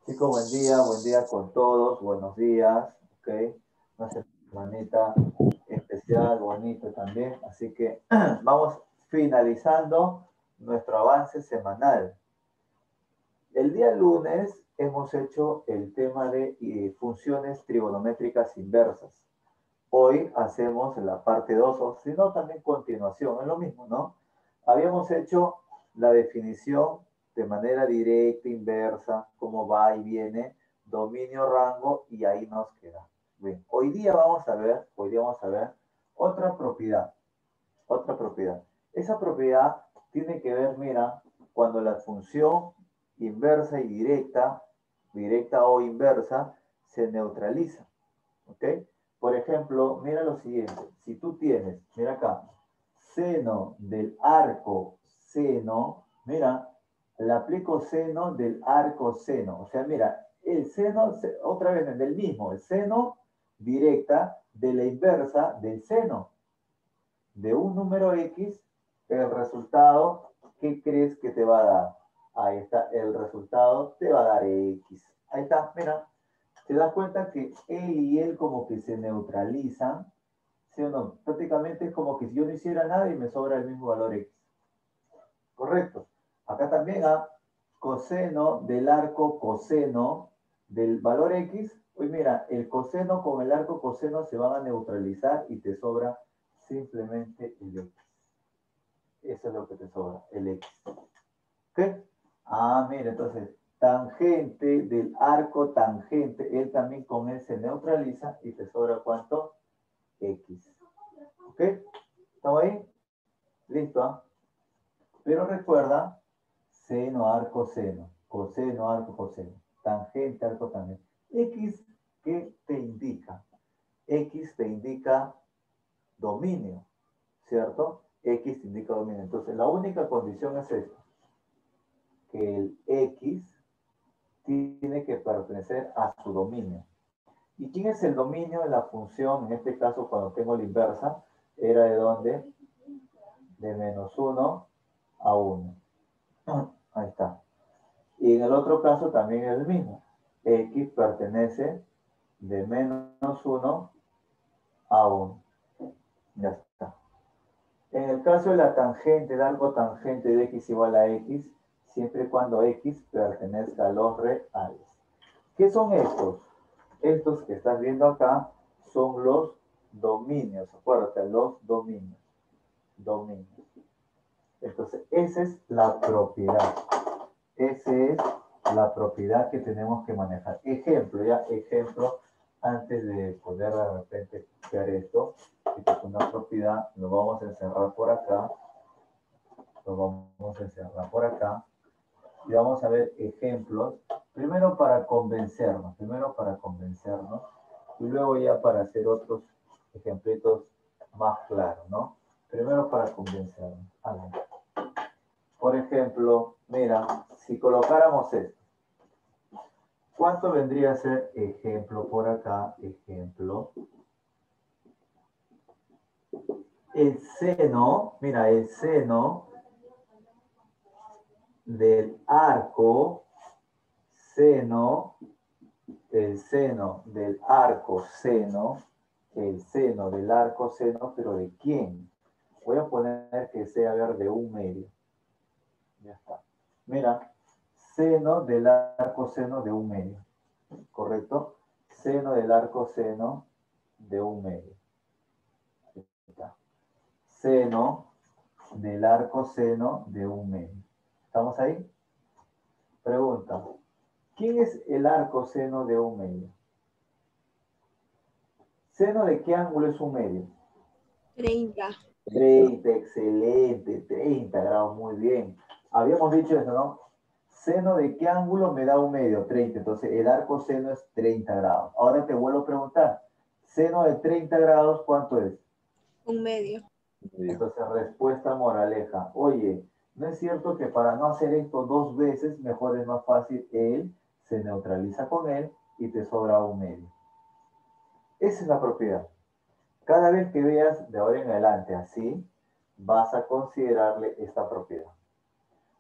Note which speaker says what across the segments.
Speaker 1: Chicos, buen día con todos, buenos días, ¿ok? Una semanita especial, bonita también, así que vamos finalizando nuestro avance semanal. El día lunes hemos hecho el tema de funciones trigonométricas inversas. Hoy hacemos la parte 2, o si no, también continuación, es lo mismo, ¿no? Habíamos hecho la definición de manera directa, inversa, cómo va y viene, dominio, rango, y ahí nos queda. Bien, hoy día vamos a ver otra propiedad, otra propiedad. Esa propiedad tiene que ver, mira, cuando la función inversa y directa, directa o inversa, se neutraliza, ¿ok? Por ejemplo, mira lo siguiente. Si tú tienes, mira acá, seno del arco seno, mira, le aplico seno del arco seno. O sea, mira, el seno, otra vez del mismo, el seno directa de la inversa del seno de un número X, el resultado, ¿qué crees que te va a dar? Ahí está, el resultado te va a dar X. Ahí está, mira, te das cuenta que él y él como que se neutralizan, ¿sí o no? Prácticamente es como que si yo no hiciera nada y me sobra el mismo valor X. Correcto. Acá también a coseno del arco coseno del valor X. Pues mira, el coseno con el arco coseno se van a neutralizar y te sobra simplemente el X. Eso es lo que te sobra, el X. ¿Ok? Ah, mira, entonces, tangente del arco tangente, él también con él se neutraliza y te sobra ¿cuánto? X. ¿Ok? ¿Estamos ahí? Listo. ¿Ah? Pero recuerda, seno, arco, seno, coseno, arco, coseno, tangente, arco, tangente. X, ¿qué te indica? X te indica dominio, ¿cierto? X te indica dominio. Entonces, la única condición es esta, que el X tiene que pertenecer a su dominio. ¿Y quién es el dominio de la función? En este caso, cuando tengo la inversa, era de dónde? De -1 a 1. Ahí está. Y en el otro caso también es el mismo. X pertenece de -1 a 1. Ya está. En el caso de la tangente, de algo tangente de x igual a x, siempre y cuando x pertenezca a los reales. ¿Qué son estos? Estos que estás viendo acá son los dominios. Acuérdate, los dominios. Dominios. Entonces, esa es la propiedad. Esa es la propiedad que tenemos que manejar. Ejemplo, ya, ejemplo, antes de poder de repente copiar esto, esta es una propiedad, lo vamos a encerrar por acá, lo vamos a encerrar por acá, y vamos a ver ejemplos, primero para convencernos, y luego ya para hacer otros ejemplitos más claros, ¿no? Primero para convencernos. A ver. Por ejemplo, mira, si colocáramos esto, ¿cuánto vendría a ser ejemplo por acá? Ejemplo. El seno, mira, el seno del arco, el seno del arco seno, el seno del arco seno, pero ¿de quién? Voy a poner que sea, a ver, de un medio. Ya está. Mira, seno del arco seno de un medio. ¿Correcto? Seno del arco seno de un medio. Seno del arco seno de un medio. ¿Estamos ahí? Pregunta. ¿Quién es el arco seno de un medio? ¿Seno de qué ángulo es un medio?
Speaker 2: 30.
Speaker 1: 30, excelente, 30 grados, muy bien. Habíamos dicho eso, ¿no? ¿Seno de qué ángulo me da un medio? 30, entonces el arco seno es 30 grados. Ahora te vuelvo a preguntar, ¿seno de 30 grados cuánto es?
Speaker 2: Un medio.
Speaker 1: Entonces, respuesta moraleja. Oye, ¿no es cierto que para no hacer esto dos veces, mejor es más fácil él, se neutraliza con él y te sobra un medio? Esa es la propiedad. Cada vez que veas de ahora en adelante así, vas a considerarle esta propiedad.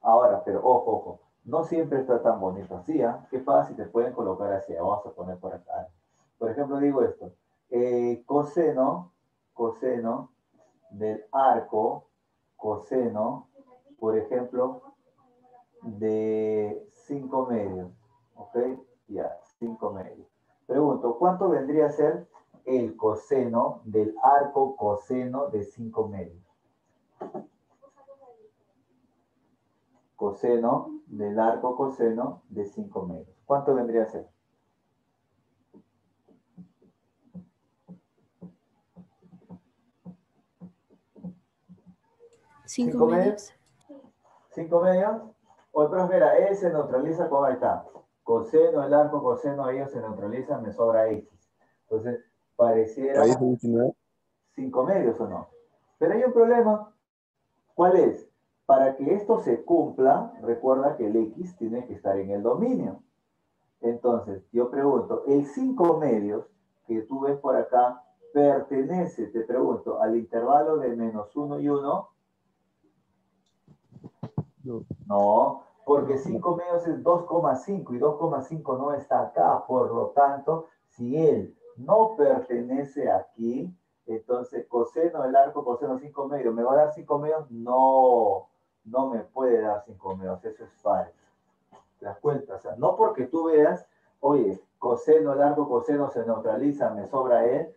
Speaker 1: Ahora, pero ojo, ojo, No siempre está tan bonito así, ¿ah? ¿Qué pasa si te pueden colocar así? Vamos a poner por acá. Por ejemplo, digo esto. Coseno del arco, coseno, por ejemplo, de 5 medios. ¿Ok? Ya, 5 medios. Pregunto, ¿cuánto vendría a ser el coseno del arco coseno de 5 medios? Coseno del arco coseno de 5 medios. ¿Cuánto vendría a ser?
Speaker 2: 5
Speaker 1: ¿5 medios?
Speaker 2: medios.
Speaker 1: 5 medios. O pero mira, él se neutraliza con ahí está. Coseno, el arco coseno, ellos se neutralizan, me sobra X. Entonces, pareciera
Speaker 3: Ahí está 19.
Speaker 1: 5 medios o no. Pero hay un problema. ¿Cuál es? Para que esto se cumpla, recuerda que el X tiene que estar en el dominio. Entonces, yo pregunto, el 5 medios que tú ves por acá, pertenece, te pregunto, al intervalo de menos 1 y 1.
Speaker 3: No.
Speaker 1: No, porque 5 medios es 2,5 y 2,5 no está acá. Por lo tanto, si él no pertenece aquí, entonces coseno del arco, coseno 5 medios, ¿me va a dar 5 medios? No, no me puede dar 5 medios, eso es falso. ¿Te das cuenta? O sea, no porque tú veas, oye, coseno largo, coseno se neutraliza, me sobra él,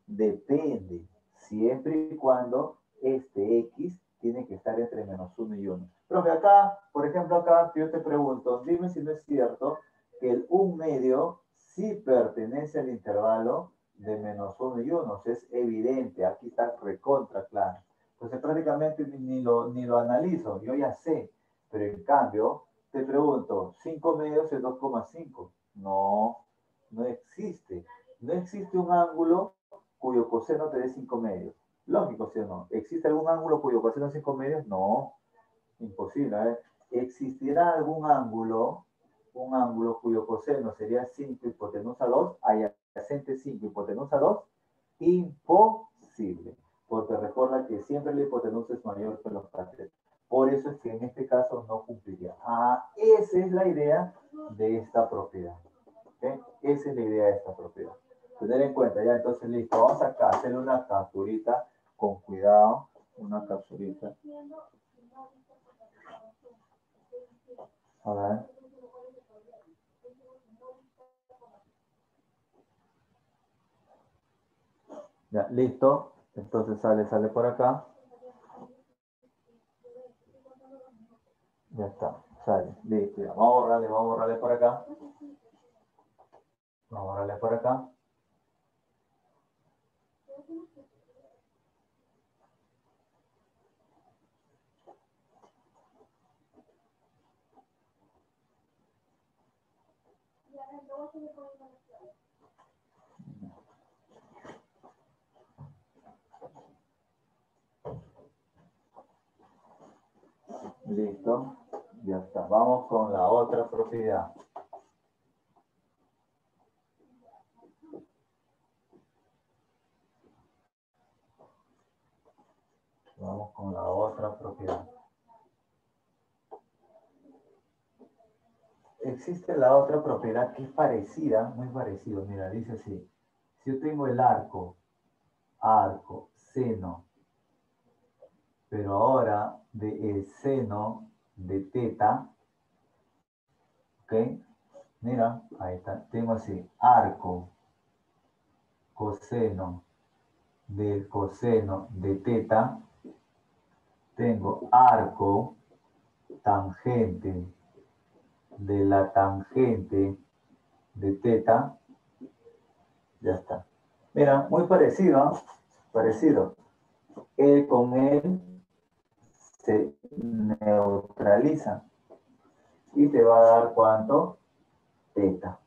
Speaker 1: depende, siempre y cuando este X tiene que estar entre menos 1 y 1. Profe, acá, por ejemplo, acá yo te pregunto, dime si no es cierto que el 1 medio sí pertenece al intervalo de menos 1 y 1, o sea, es evidente, aquí está recontra claro. Entonces prácticamente ni lo analizo, yo ya sé, pero en cambio, te pregunto, 5 medios es 2,5. No, no existe. No existe un ángulo cuyo coseno te dé 5 medios. Lógico, ¿sí o no? ¿Existe algún ángulo cuyo coseno es 5 medios? No, imposible. ¿Eh? ¿Existirá algún ángulo, un ángulo cuyo coseno sería 5 hipotenusa 2, adyacente 5 hipotenusa 2? Imposible, porque recuerda que siempre la hipotenusa es mayor que los catetos. Por eso es que en este caso no cumpliría. Ah, esa es la idea de esta propiedad. ¿Okay? Esa es la idea de esta propiedad. Tener en cuenta, ya entonces listo. Vamos acá a hacerle una capturita con cuidado. Una capturita. A ver. Ya, listo. Entonces sale por acá. Ya está, sale. Listo. Ya. Vamos a borrarle por acá. Vamos a borrarle por acá. Listo. Ya está. Vamos con la otra propiedad. Vamos con la otra propiedad. Existe la otra propiedad que es parecida, muy parecida. Mira, dice así. Si yo tengo el arco, seno, pero ahora de el seno de teta, ¿ok? Mira, ahí está. Tengo así, arco, coseno del coseno de teta. Tengo arco, tangente de la tangente de teta. Ya está. Mira, muy parecido, ¿eh? Parecido. Él con él se neutraliza. Y te va a dar ¿cuánto? Teta.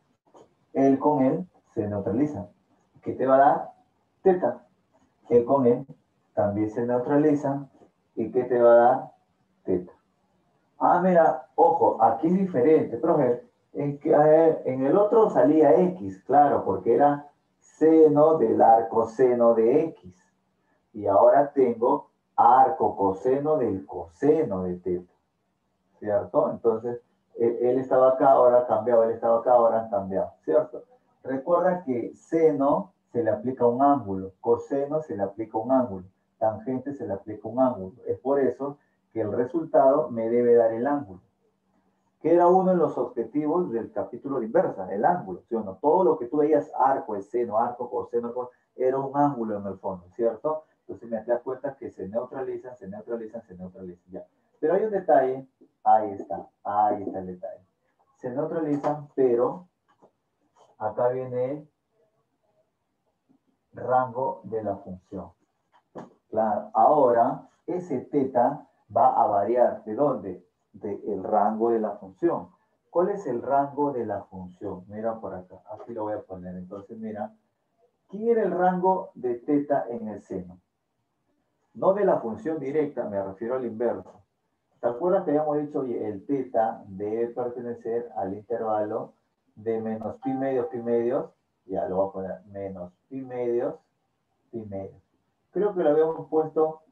Speaker 1: Él con él se neutraliza. ¿Qué te va a dar? Teta. Él con él también se neutraliza. ¿Y qué te va a dar? Teta. Ah, mira, ojo, aquí es diferente, profe. En el otro salía X, claro, porque era seno del arco seno de X. Y ahora tengo arco coseno del coseno de teta. ¿Cierto? Entonces, Él estaba acá, ahora ha cambiado, él estaba acá, ahora han cambiado, ¿cierto? Recuerda que seno se le aplica un ángulo, coseno se le aplica un ángulo, tangente se le aplica un ángulo. Es por eso que el resultado me debe dar el ángulo, que era uno de los objetivos del capítulo de inversa, el ángulo, ¿sí o no? Todo lo que tú veías, arco, seno, arco, coseno, era un ángulo en el fondo, ¿cierto? Entonces me das cuenta que se neutralizan, se neutralizan, se neutralizan, ya. Pero hay un detalle, ahí está el detalle. Se neutralizan, pero acá viene el rango de la función. Claro, ahora ese teta va a variar. ¿De dónde? Del rango de la función. ¿Cuál es el rango de la función? Mira por acá, aquí lo voy a poner. Entonces, mira, ¿quién era el rango de teta en el seno? No de la función directa, me refiero al inverso. ¿Te acuerdas que habíamos dicho, oye, el teta debe pertenecer al intervalo de menos pi medios, ya lo voy a poner, menos pi medios, creo que lo habíamos puesto,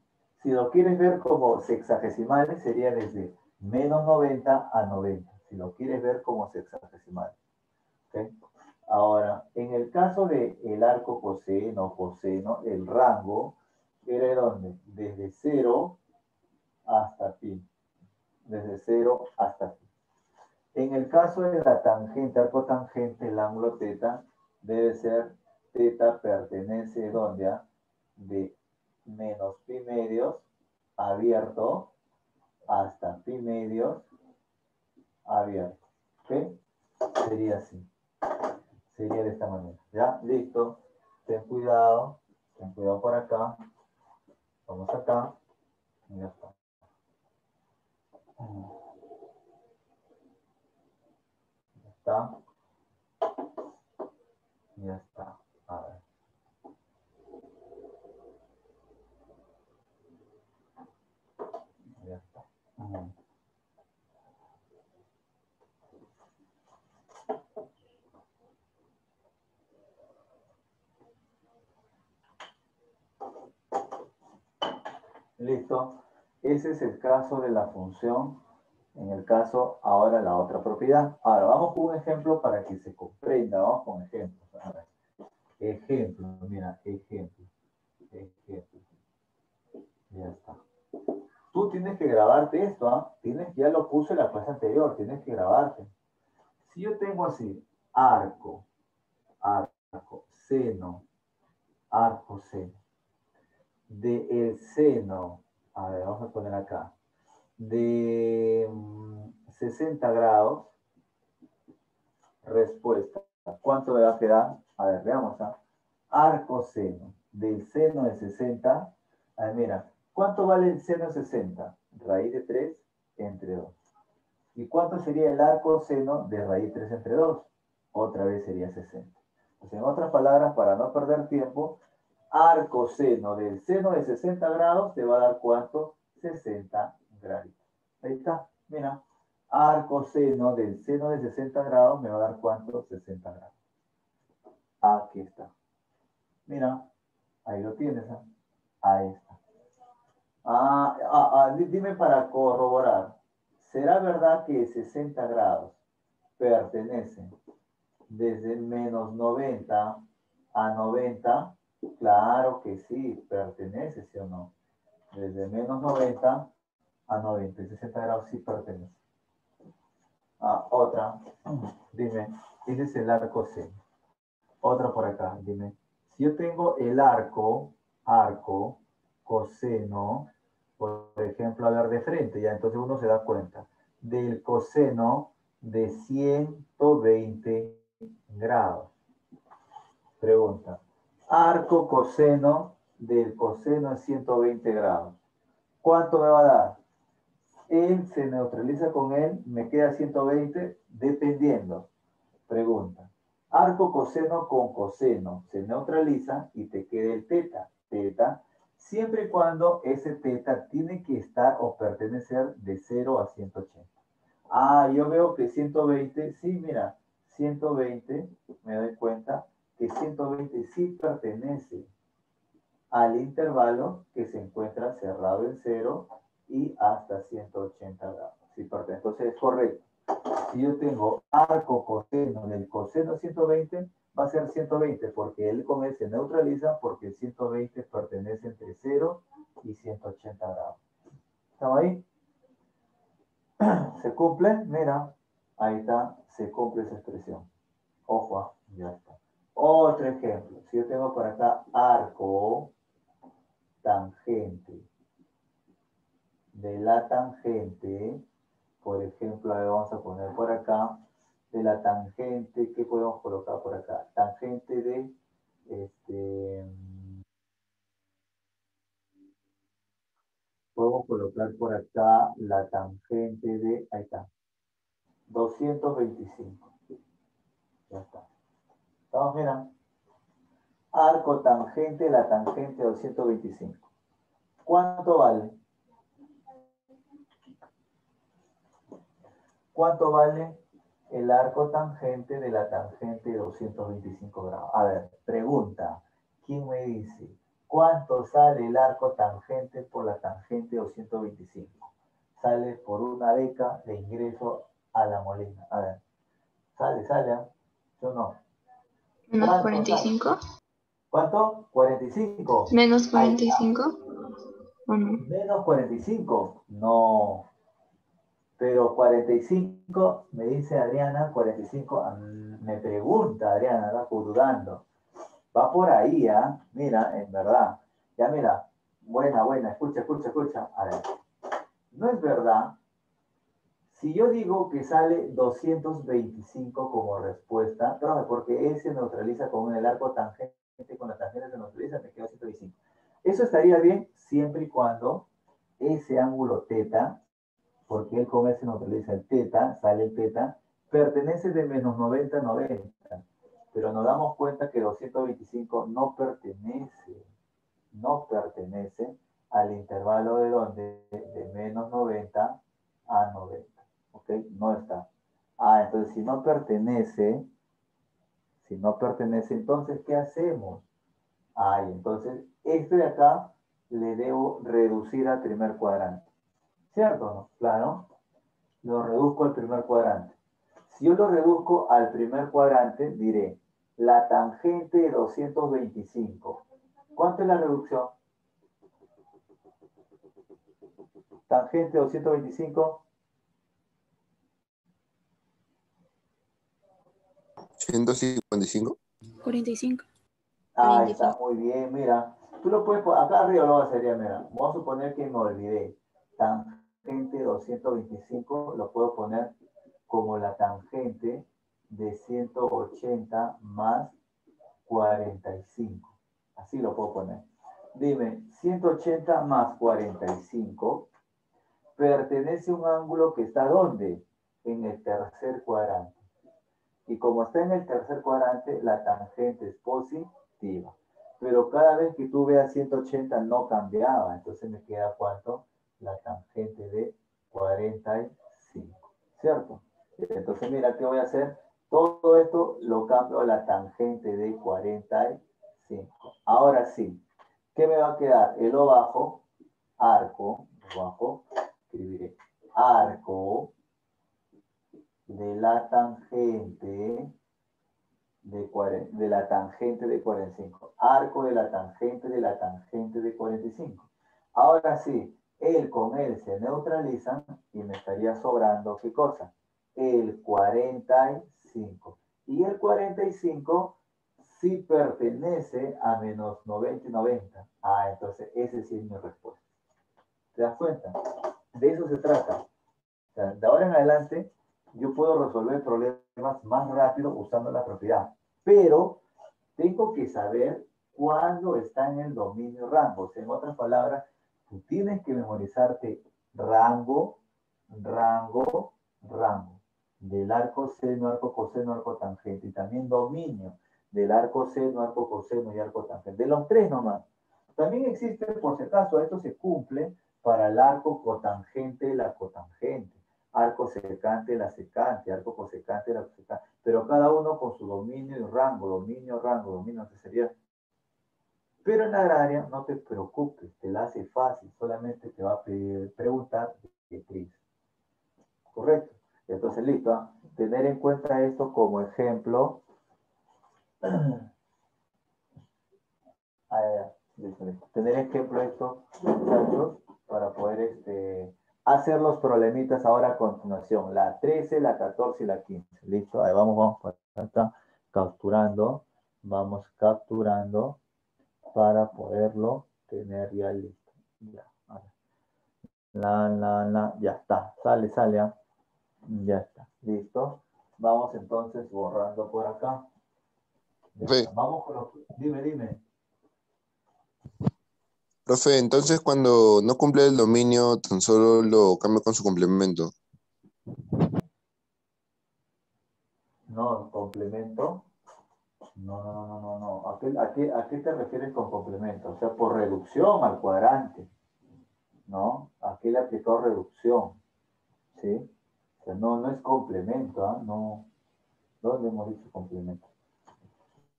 Speaker 1: si lo quieres ver como sexagesimales, sería desde menos 90 a 90, si lo quieres ver como sexagesimales. ¿Okay? Ahora, en el caso del arco coseno, el rango era de dónde? Desde 0 hasta pi. Desde 0 hasta pi. En el caso de la tangente, arco tangente, el ángulo teta debe ser, teta pertenece ¿dónde? De menos pi medios abierto hasta pi medios abierto. ¿Ok? Sería así. Sería de esta manera. ¿Ya? Listo. Ten cuidado por acá. Vamos acá. Y ya está. Ya está. Ya está. A ver. Ya está. Listo. Ese es el caso de la función. En el caso, ahora la otra propiedad. Ahora, vamos con un ejemplo para que se comprenda. Vamos con ejemplos. A ver. Ejemplo, mira, ejemplo. Ya está. Tú tienes que grabarte esto, ¿ah? Ya lo puse en la clase anterior, tienes que grabarte. Si yo tengo así, arco, seno, de el seno, a ver, vamos a poner acá, de 60 grados, respuesta. ¿Cuánto me va a quedar? A ver, veamos, ¿ah? Arco seno, del seno de 60, a ver, mira, ¿cuánto vale el seno de 60? Raíz de 3 entre 2. ¿Y cuánto sería el arco seno de raíz 3 entre 2? Otra vez sería 60. Pues en otras palabras, para no perder tiempo, arco seno del seno de 60 grados te va a dar ¿cuánto? 60 grados. Ahí está, mira. Arco seno del seno de 60 grados me va a dar ¿cuánto? 60 grados. Aquí está. Mira, ahí lo tienes. ¿Eh? Ahí está. Dime para corroborar. ¿Será verdad que 60 grados pertenecen desde menos 90 a 90? Claro que sí, pertenece, ¿sí o no? Desde menos 90 a 90, y 60 grados sí pertenece. Otra, dime, ese es el arco C. Otra por acá, dime. Si yo tengo el arco, coseno, por ejemplo, a ver de frente, ya entonces uno se da cuenta del coseno de 120 grados. Pregunta. Arco coseno del coseno de 120 grados. ¿Cuánto me va a dar? Él se neutraliza con él, me queda 120, dependiendo. Pregunta. Arco coseno con coseno se neutraliza y te queda el teta. Teta, siempre y cuando ese teta tiene que estar o pertenecer de 0 a 180. Yo veo que 120, sí, mira, 120, me doy cuenta que 120 sí pertenece al intervalo que se encuentra cerrado en 0 y hasta 180 grados. Sí, entonces es correcto. Si yo tengo arco coseno del coseno de 120, va a ser 120 porque él con él se neutraliza porque el 120 pertenece entre 0 y 180 grados. ¿Estamos ahí? ¿Se cumple? Mira, ahí está, se cumple esa expresión. Ojo, ya está. Otro ejemplo. Si yo tengo por acá arco tangente de la tangente, por ejemplo, ahí vamos a poner por acá, de la tangente, ¿qué podemos colocar por acá? Tangente de, podemos colocar por acá la tangente de, ahí está, 225. Ya está. ¿Estamos mirando? Arco tangente, la tangente 225. ¿Cuánto vale? ¿Cuánto vale el arco tangente de la tangente de 225 grados? A ver, pregunta. ¿Quién me dice? ¿Cuánto sale el arco tangente por la tangente 225? Sale por una beca de ingreso a la Molina. A ver, sale, ¿eh? Yo no.
Speaker 3: Menos 45.
Speaker 1: ¿Cuánto? 45.
Speaker 3: Menos 45. ¿O no?
Speaker 1: Menos 45. No. Pero 45, me dice Adriana, 45, me pregunta Adriana, va dudando. Va por ahí, ¿eh? Mira, en verdad. Ya mira, buena, escucha. A ver, no es verdad. Si yo digo que sale 225 como respuesta, pero porque E se neutraliza con el arco tangente, con la tangente se neutraliza, me queda 125. Eso estaría bien siempre y cuando ese ángulo teta, porque él con él se neutraliza el teta, sale el teta, pertenece de menos 90 a 90. Pero nos damos cuenta que 225 no pertenece al intervalo de donde, de menos 90 a 90. ¿Ok? No está. Ah, entonces si no pertenece, entonces, ¿qué hacemos? Ah, entonces, este de acá le debo reducir al primer cuadrante. ¿Cierto o no? Claro. Lo reduzco al primer cuadrante. Si yo lo reduzco al primer cuadrante, diré la tangente de 225. ¿Cuánto es la reducción? Tangente de 225.
Speaker 4: 155.
Speaker 2: 45.
Speaker 1: Ah, está muy bien, mira. Tú lo puedes poner, acá arriba lo vas a hacer ya, mira. Vamos a suponer que me olvidé. Tangente 225 lo puedo poner como la tangente de 180 más 45. Así lo puedo poner. Dime, 180 más 45 pertenece a un ángulo que está ¿dónde? En el tercer cuadrante. Y como está en el tercer cuadrante, la tangente es positiva. Pero cada vez que tú veas 180 no cambiaba. Entonces me queda ¿cuánto? La tangente de 45. ¿Cierto? Entonces mira, ¿qué voy a hacer? Todo esto lo cambio a la tangente de 45. Ahora sí, ¿qué me va a quedar? El O bajo, arco, bajo, escribiré arco de la tangente de la tangente de 45. Arco de la tangente de 45. Ahora sí, él con él se neutralizan y me estaría sobrando, ¿qué cosa? El 45. Y el 45 sí pertenece a menos 90 y 90. Ah, entonces ese sí es mi respuesta. ¿Te das cuenta? De eso se trata. O sea, de ahora en adelante, yo puedo resolver problemas más rápido usando la propiedad. Pero tengo que saber cuándo está en el dominio rango. O sea, en otras palabras, tú tienes que memorizarte rango, rango, rango. Del arco seno, arco coseno, arco tangente. Y también dominio del arco seno, arco coseno y arco tangente. De los tres nomás. También existe, por si acaso, esto se cumple para el arco cotangente, la cotangente, arco secante, la secante, arco cosecante, la cosecante, pero cada uno con su dominio y rango, dominio, entonces sería. Pero en la agraria, no te preocupes, te la hace fácil, solamente te va a preguntar directriz. ¿Correcto? Entonces, listo. ¿Ah? Tener en cuenta esto como ejemplo. Listo, listo. Tener ejemplo esto, muchachos, para poder hacer los problemitas ahora a continuación. La 13, la 14 y la 15. Listo. Ahí vamos para acá, capturando. Vamos capturando para poderlo tener ya listo. Ya, ya está. Sale, sale. ¿Ah? Ya está. Listo. Vamos entonces borrando por acá. Ya
Speaker 4: Profe,
Speaker 1: está. Vamos con los... Dime, dime.
Speaker 4: profe, entonces cuando no cumple el dominio, tan solo lo cambio con su complemento.
Speaker 1: No, complemento. No. ¿A qué te refieres con complemento? O sea, por reducción al cuadrante, ¿no? Aquí le aplicó reducción, ¿sí? O sea, no es complemento, ¿ah? No, ¿dónde hemos dicho complemento?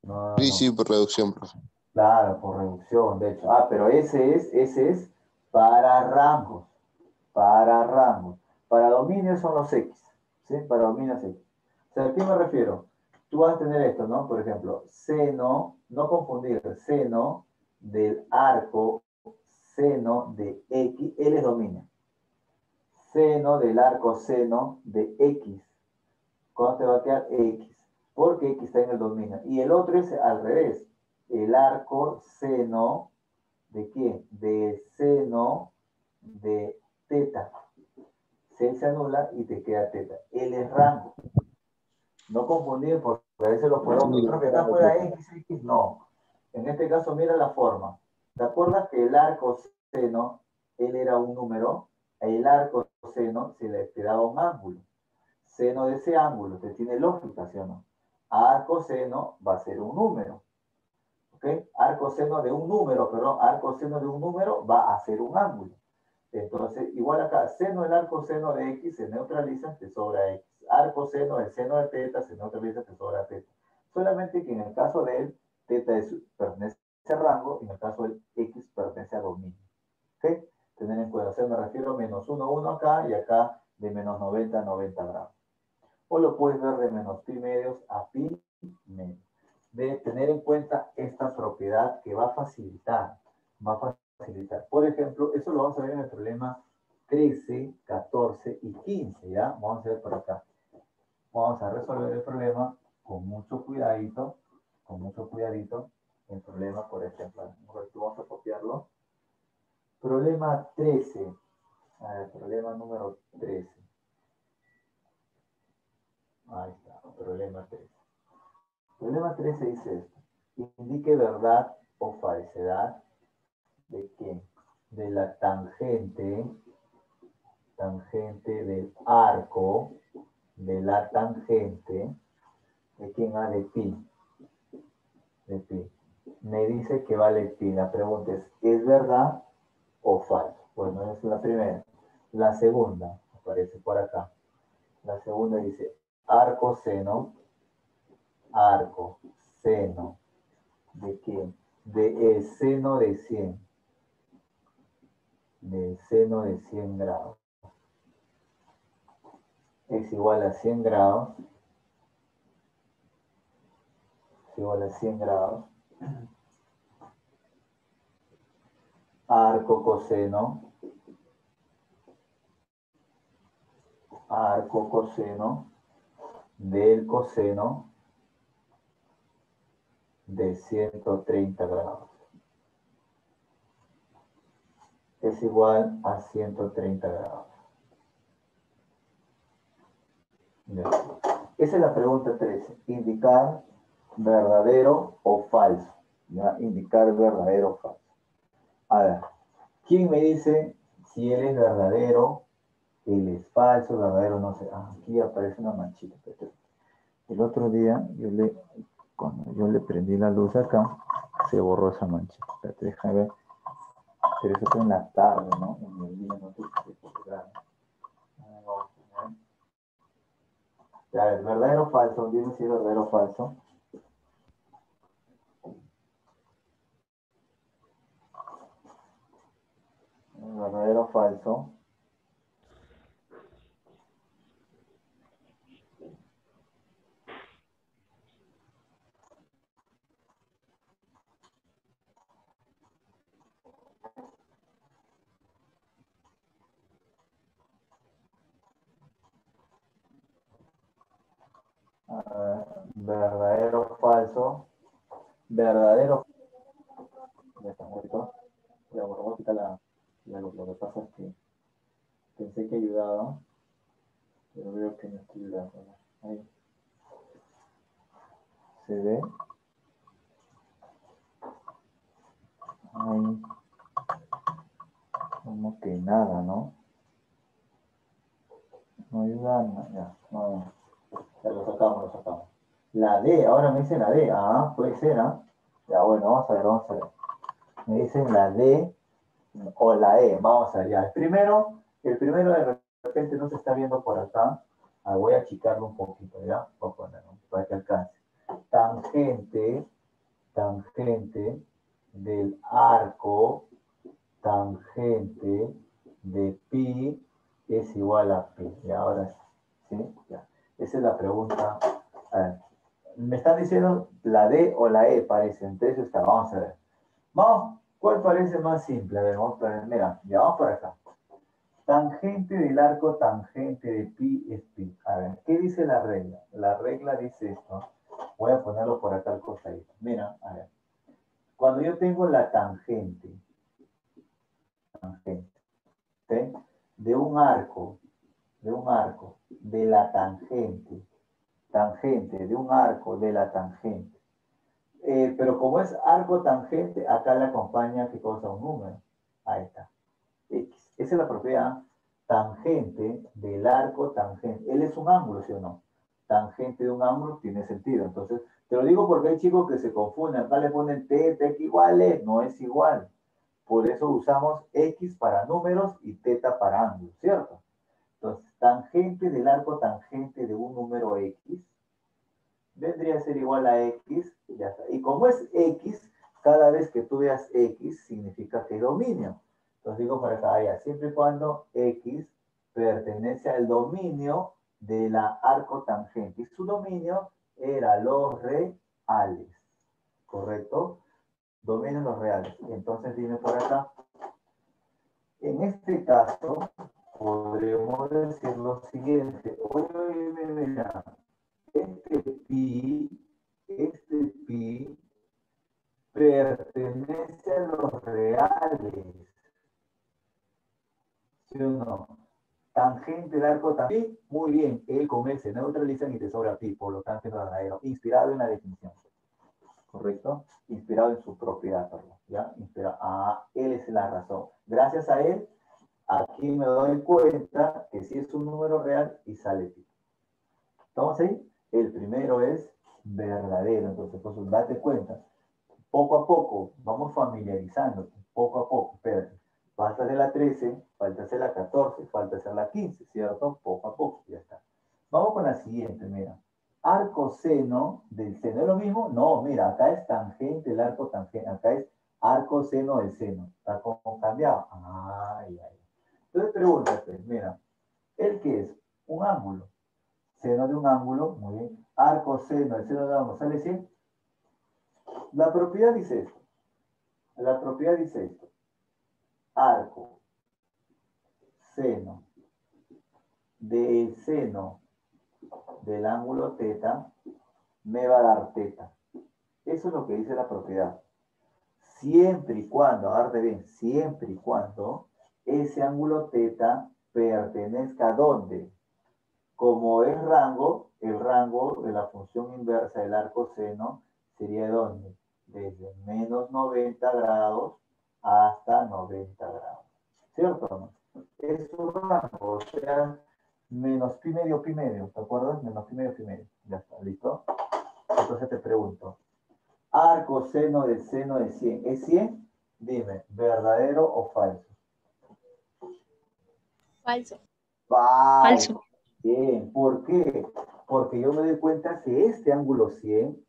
Speaker 4: Sí,
Speaker 1: No.
Speaker 4: sí, por reducción, profe.
Speaker 1: Claro, por reducción, de hecho. Ah, pero ese es para rangos, para rangos. Para dominio son los X, ¿sí? Para dominio es X. O sea, ¿a qué me refiero? Tú vas a tener esto, ¿no? Por ejemplo, seno, no confundir, seno del arco, seno de X, L es dominio. Seno del arco seno de X. ¿Cuándo te va a quedar X? Porque X está en el dominio. Y el otro es al revés. El arco seno de qué? De seno de teta. Se anula y te queda teta. L es rango. No confundir porque a veces lo podemos...
Speaker 4: Sí,
Speaker 1: Creo que acá fuera X. No. En este caso, mira la forma. ¿Te acuerdas que el arco seno, él era un número? El arco seno se le daba un ángulo. Seno de ese ángulo, te tiene lógica, ¿sí o no? Arco seno va a ser un número. ¿Ok? Arco seno de un número, perdón, arco seno de un número va a ser un ángulo. Entonces, igual acá, seno del arco seno de X se neutraliza, te sobra X. Arco seno del seno de teta se neutraliza, te sobra teta. Solamente que en el caso de él, teta pertenece a rango, y en el caso del X pertenece a dominio. ¿Ok? Tener en cuenta, o sea, me refiero a menos 1, 1 acá, y acá de menos 90 a 90 grados. O lo puedes ver de menos pi medios a pi medios. De tener en cuenta esta propiedad que va a facilitar. Por ejemplo, eso lo vamos a ver en el problema 13, 14 y 15, ¿ya? Vamos a ver por acá. Vamos a resolver el problema con mucho cuidadito, El problema, por ejemplo, vamos a copiarlo. Problema 13. A ver, problema número 13. Ahí está, problema 13. Problema 13 dice esto. Indique verdad o falsedad de qué? De la tangente del arco, de la tangente, ¿de quién? De pi. De pi. Me dice que vale pi. La pregunta ¿es verdad o falso? Bueno, esa es la primera. La segunda, aparece por acá. La segunda dice arco seno, ¿de quién? De el seno de 100. Del seno de 100 grados. Es igual a 100 grados. Es igual a 100 grados. Arco coseno del coseno de 130 grados. Es igual a 130 grados. Ya. Esa es la pregunta 13. Indicar verdadero o falso. ¿Ya? Indicar verdadero o falso. A ver, ¿quién me dice si él es verdadero, él es falso, verdadero, no sé? Ah, aquí aparece una manchita. El otro día, cuando yo le prendí la luz acá, se borró esa manchita. Déjame ver. Pero eso fue en la tarde, ¿no? En el día no sé si se grave. Ya, verdadero o falso. Dime si es verdadero o falso. Verdadero o falso. Verdadero o falso. Verdadero. Ya está muerto. Ya, bueno, voy a quitar la luz. Lo que pasa es que pensé que ayudaba, pero veo que no estoy ayudando. Ahí. ¿Se ve? Ahí. Como que nada, ¿no? No ayuda, no, ya, no. Ya lo sacamos. La D, ahora me dicen la D. Ah, puede ser, ¿ah? Ya, bueno, vamos a ver. Me dicen la D o la E. Vamos allá. El primero de repente no se está viendo por acá. Ah, voy a achicarlo un poquito, ¿ya? Voy a ponerlo para que alcance. Tangente del arco tangente de pi es igual a pi. Y ahora sí, ya. Esa es la pregunta. A ver, me están diciendo la D o la E parece. Entonces está, vamos a ver. Vamos, ¿cuál parece más simple? A ver, vamos a ver. Mira, ya vamos por acá. Tangente del arco tangente de pi es pi. A ver, ¿qué dice la regla? La regla dice esto. Voy a ponerlo por acá al costadito. Mira, a ver. Cuando yo tengo la tangente, ¿sí? de un arco, de la tangente, de un arco de la tangente. Pero como es arco tangente, acá le acompaña, ¿qué cosa? Un número. Ahí está. X. Esa es la propiedad tangente del arco tangente. Él es un ángulo, ¿sí o no? Tangente de un ángulo tiene sentido. Entonces, te lo digo porque hay chicos que se confunden. Acá le ponen teta, x igual, no es igual. Por eso usamos X para números y teta para ángulos, ¿cierto? Entonces, tangente del arco tangente de un número X vendría a ser igual a X, ya está. Y como es X, cada vez que tú veas X, significa que dominio. Entonces digo para acá, ya, siempre y cuando X pertenece al dominio de la arco tangente. Y su dominio era los reales, ¿correcto? Dominio los reales. Entonces dime por acá. En este caso, podremos decir lo siguiente. Oye, mira, este pi pertenece a los reales. ¿Sí o no? Tangente del arco también, muy bien, él con él se neutralizan y te sobra pi, por lo tanto es verdadero, inspirado en la definición. ¿Correcto? Inspirado en su propiedad, perdón. ¿Ya? Inspirado. Ah, él es la razón. Gracias a él, aquí me doy cuenta que sí es un número real y sale pi. ¿Estamos ahí? El primero es verdadero. Entonces, pues date cuenta. Poco a poco, vamos familiarizándote. Poco a poco. Espérate. Falta de la 13, falta de la 14, falta de la 15, ¿cierto? Poco a poco, ya está. Vamos con la siguiente, mira. Arco seno del seno. ¿Es lo mismo? No, mira, acá es tangente, el arco tangente. Acá es arco seno del seno. ¿Está como cambiado? Ay. Entonces pregúntate, mira, ¿el qué es? Un ángulo. Seno de un ángulo, muy bien. Arco seno, el seno de un ángulo, ¿sale 100? La propiedad dice esto. Arco, seno, del seno del ángulo teta, me va a dar teta. Eso es lo que dice la propiedad. Siempre y cuando, agarre bien, siempre y cuando ese ángulo teta pertenezca a ¿dónde? Como es rango, el rango de la función inversa del arco seno sería ¿de dónde? Desde menos 90 grados hasta 90 grados. ¿Cierto o no? Es un rango, o sea, menos pi medio, ¿te acuerdas? Menos pi medio. Ya está, ¿listo? Entonces te pregunto, arco seno del seno de 100, ¿es 100? Dime, ¿verdadero o falso?
Speaker 2: Falso.
Speaker 3: Falso.
Speaker 1: Bien, ¿por qué? Porque yo me doy cuenta que este ángulo 100,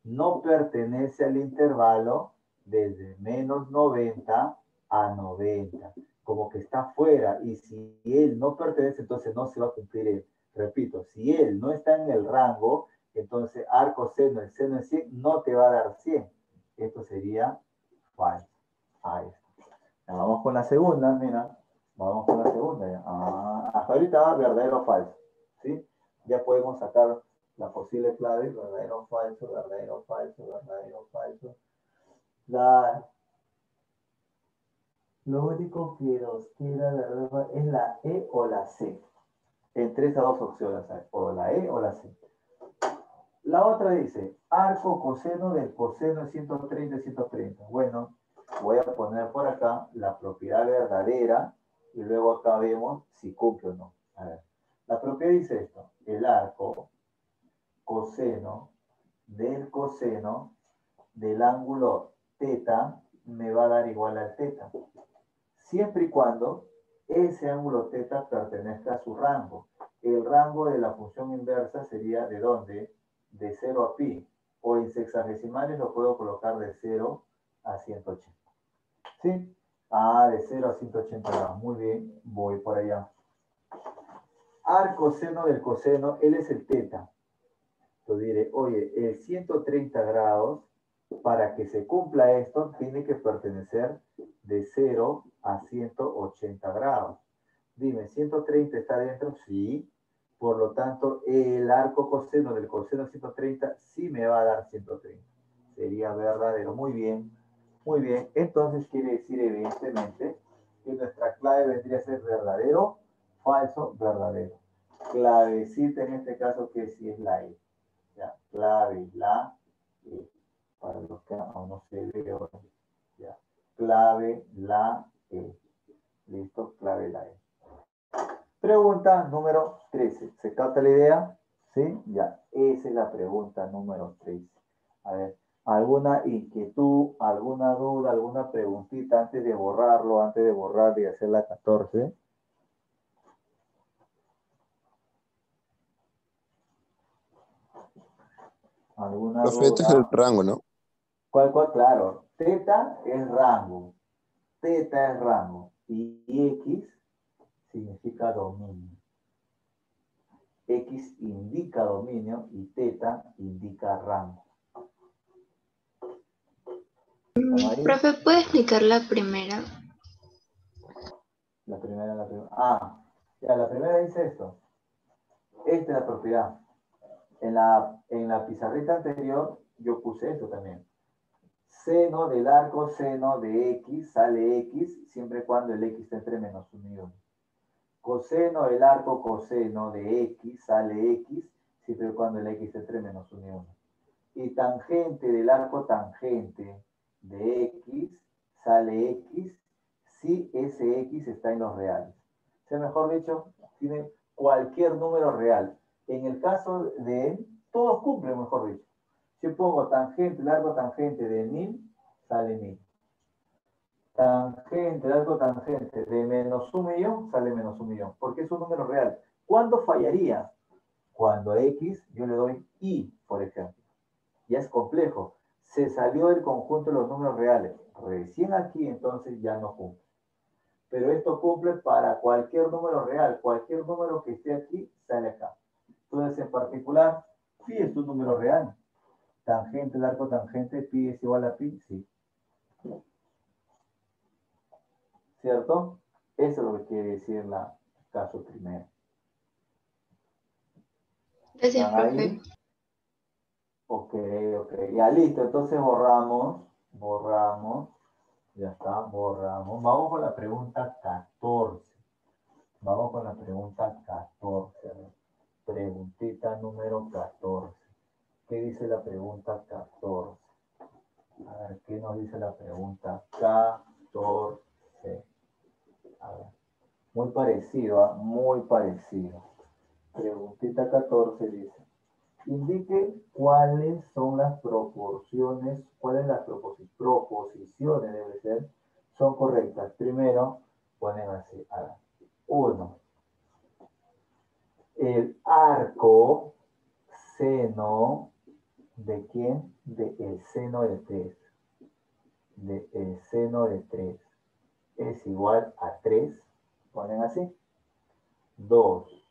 Speaker 1: no pertenece al intervalo desde menos 90 a 90. Como que está fuera. Y si él no pertenece, entonces no se va a cumplir él. Repito, si él no está en el rango, entonces arco seno, el seno de 100 no te va a dar 100. Esto sería falso. Ahí está. Vamos con la segunda, mira. Vamos con la segunda ya. Hasta ahorita va verdadero o falso. ¿Sí? Ya podemos sacar la posible clave, verdadero, falso, verdadero, falso, verdadero, falso. Lo único que nos queda verdadero es la E o la C. Entre esas dos opciones, o la E o la C. La otra dice, arco coseno del coseno de 130 y 130. Bueno, voy a poner por acá la propiedad verdadera y luego acá vemos si cumple o no. A ver, la propiedad dice esto, el arco coseno del ángulo teta me va a dar igual al teta, siempre y cuando ese ángulo teta pertenezca a su rango. El rango de la función inversa sería ¿de dónde? De 0 a pi, o en sexagesimales lo puedo colocar de 0 a 180. ¿Sí? De 0 a 180 grados. Muy bien, voy por allá. Arco seno del coseno, él es el teta. Yo diré, oye, el 130 grados, para que se cumpla esto, tiene que pertenecer de 0 a 180 grados. Dime, ¿130 está dentro? Sí. Por lo tanto, el arco coseno del coseno 130 sí me va a dar 130. Sería verdadero. Muy bien. Muy bien. Entonces quiere decir, evidentemente, que nuestra clave vendría a ser verdadero, falso, verdadero. Clavecita en este caso que sí es la E. Ya, clave, la E. Para los que aún no se ve ahora. Ya. Clave, la E. Listo, clave, la E. Pregunta número 13. ¿Se capta la idea? ¿Sí? Ya, esa es la pregunta número 13. A ver, ¿alguna inquietud, alguna duda, alguna preguntita antes de borrarlo, antes de borrar y hacer la 14? ¿Alguna
Speaker 4: Profe, este es el
Speaker 1: duda?
Speaker 4: rango, ¿no?
Speaker 1: ¿Cuál? Claro, teta es rango. Teta es rango. Y X significa dominio. X indica dominio y teta indica rango.
Speaker 3: Profe, ¿puede explicar la primera?
Speaker 1: La primera. Ya, la primera dice esto. Esta es la propiedad. En la pizarrita anterior yo puse esto también. Seno del arco seno de X sale X siempre y cuando el X esté entre menos 1 y 1. Coseno del arco coseno de X sale X siempre y cuando el X esté entre menos 1 y 1. Y tangente del arco tangente de X sale X si ese X está en los reales. O sea, mejor dicho, tiene cualquier número real. En el caso de todos cumplen, mejor dicho. Si pongo tangente, largo tangente de 1000, sale 1000. Tangente, largo tangente de menos 1.000.000, sale menos 1.000.000, porque es un número real. ¿Cuándo fallaría? Cuando a X yo le doy Y, por ejemplo. Ya es complejo. Se salió del conjunto de los números reales. Recién aquí, entonces, ya no cumple. Pero esto cumple para cualquier número real. Cualquier número que esté aquí, sale acá. Entonces, en particular, pi es un número real. Tangente, largo tangente, pi es igual a pi, sí. ¿Cierto? Eso es lo que quiere decir la caso primero.
Speaker 3: Gracias,
Speaker 1: ¿Están
Speaker 3: profe.
Speaker 1: ahí? Ok. Ya listo, entonces borramos. Ya está, borramos. Vamos con la pregunta 14. Vamos con la pregunta 14. Preguntita número 14. ¿Qué dice la pregunta 14? A ver, ¿qué nos dice la pregunta 14? A ver, muy parecido, muy parecido. Preguntita 14 dice, indique cuáles son las proporciones, cuáles las proposiciones, debe ser, son correctas. Primero, ponen así, a ver, 1. El arco seno, ¿de quién? De el seno de 3. De el seno de 3 es igual a 3. Ponen así. 2.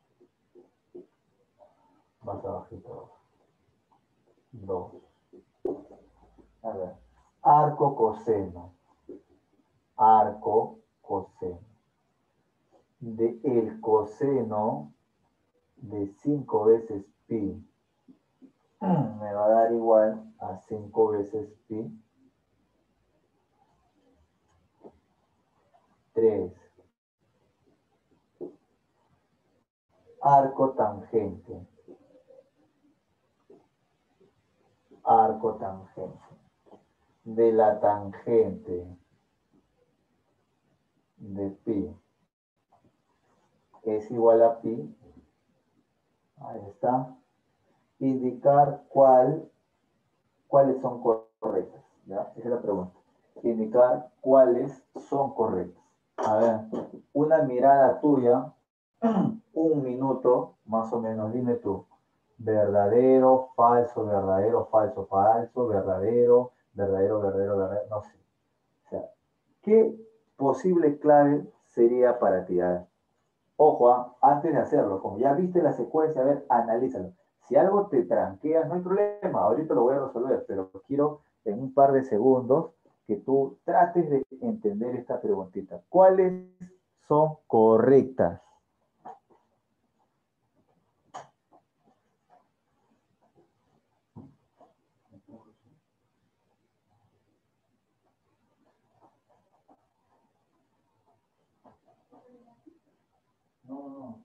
Speaker 1: Más abajito. 2. A ver. Arco coseno. Arco coseno. De el coseno de 5 veces pi me va a dar igual a 5 veces pi 3. Arco tangente. Arco tangente. De la tangente de pi es igual a pi. Ahí está. Indicar cuáles son correctas. ¿Ya? Esa es la pregunta. Indicar cuáles son correctas. A ver, una mirada tuya, un minuto, más o menos, dime tú. Verdadero, falso, verdadero, falso, falso, verdadero, verdadero, verdadero, verdadero, no sé. O sea, ¿qué posible clave sería para ti? A ver, ojo, antes de hacerlo, como ya viste la secuencia, a ver, analízalo. Si algo te tranquea, no hay problema, ahorita lo voy a resolver, pero quiero en un par de segundos que tú trates de entender esta preguntita. ¿Cuáles son correctas? No.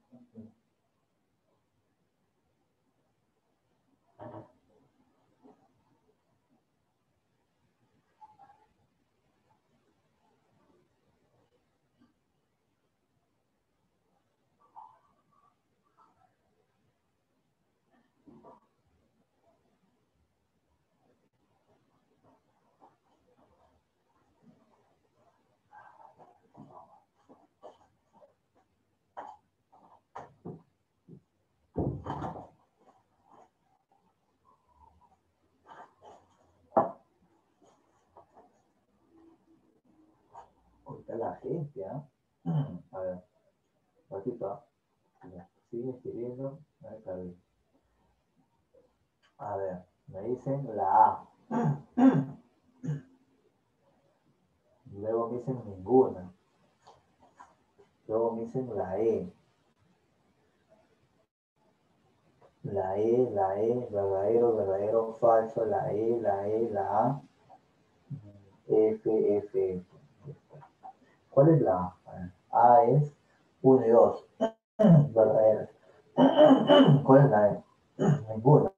Speaker 1: Ahorita la gente, ¿ah? A ver, ratito. Sigue escribiendo. A ver, me dicen la A. Luego me dicen ninguna. Luego me dicen la E. La E, verdadero, verdadero, falso, la E, la A. F. ¿Cuál es la A? A es 1 y 2. Verdadero. ¿Cuál es la E? Ninguna.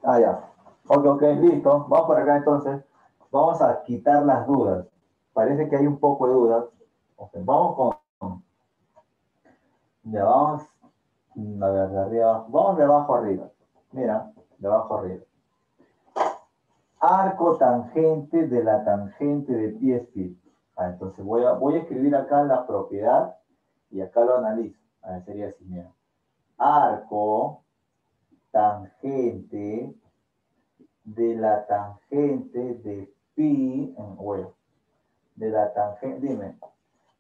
Speaker 1: Ah, ya. Ok, listo. Vamos por acá entonces. Vamos a quitar las dudas. Parece que hay un poco de dudas. Okay, vamos con... Ya vamos... A ver, de arriba. Vamos de abajo arriba. Mira, de abajo arriba. Arco tangente de la tangente de pi es pi. Ah, entonces voy a escribir acá la propiedad y acá lo analizo. A ver, sería así, mira. Arco tangente de la tangente de pi, bueno, de la tangente, dime,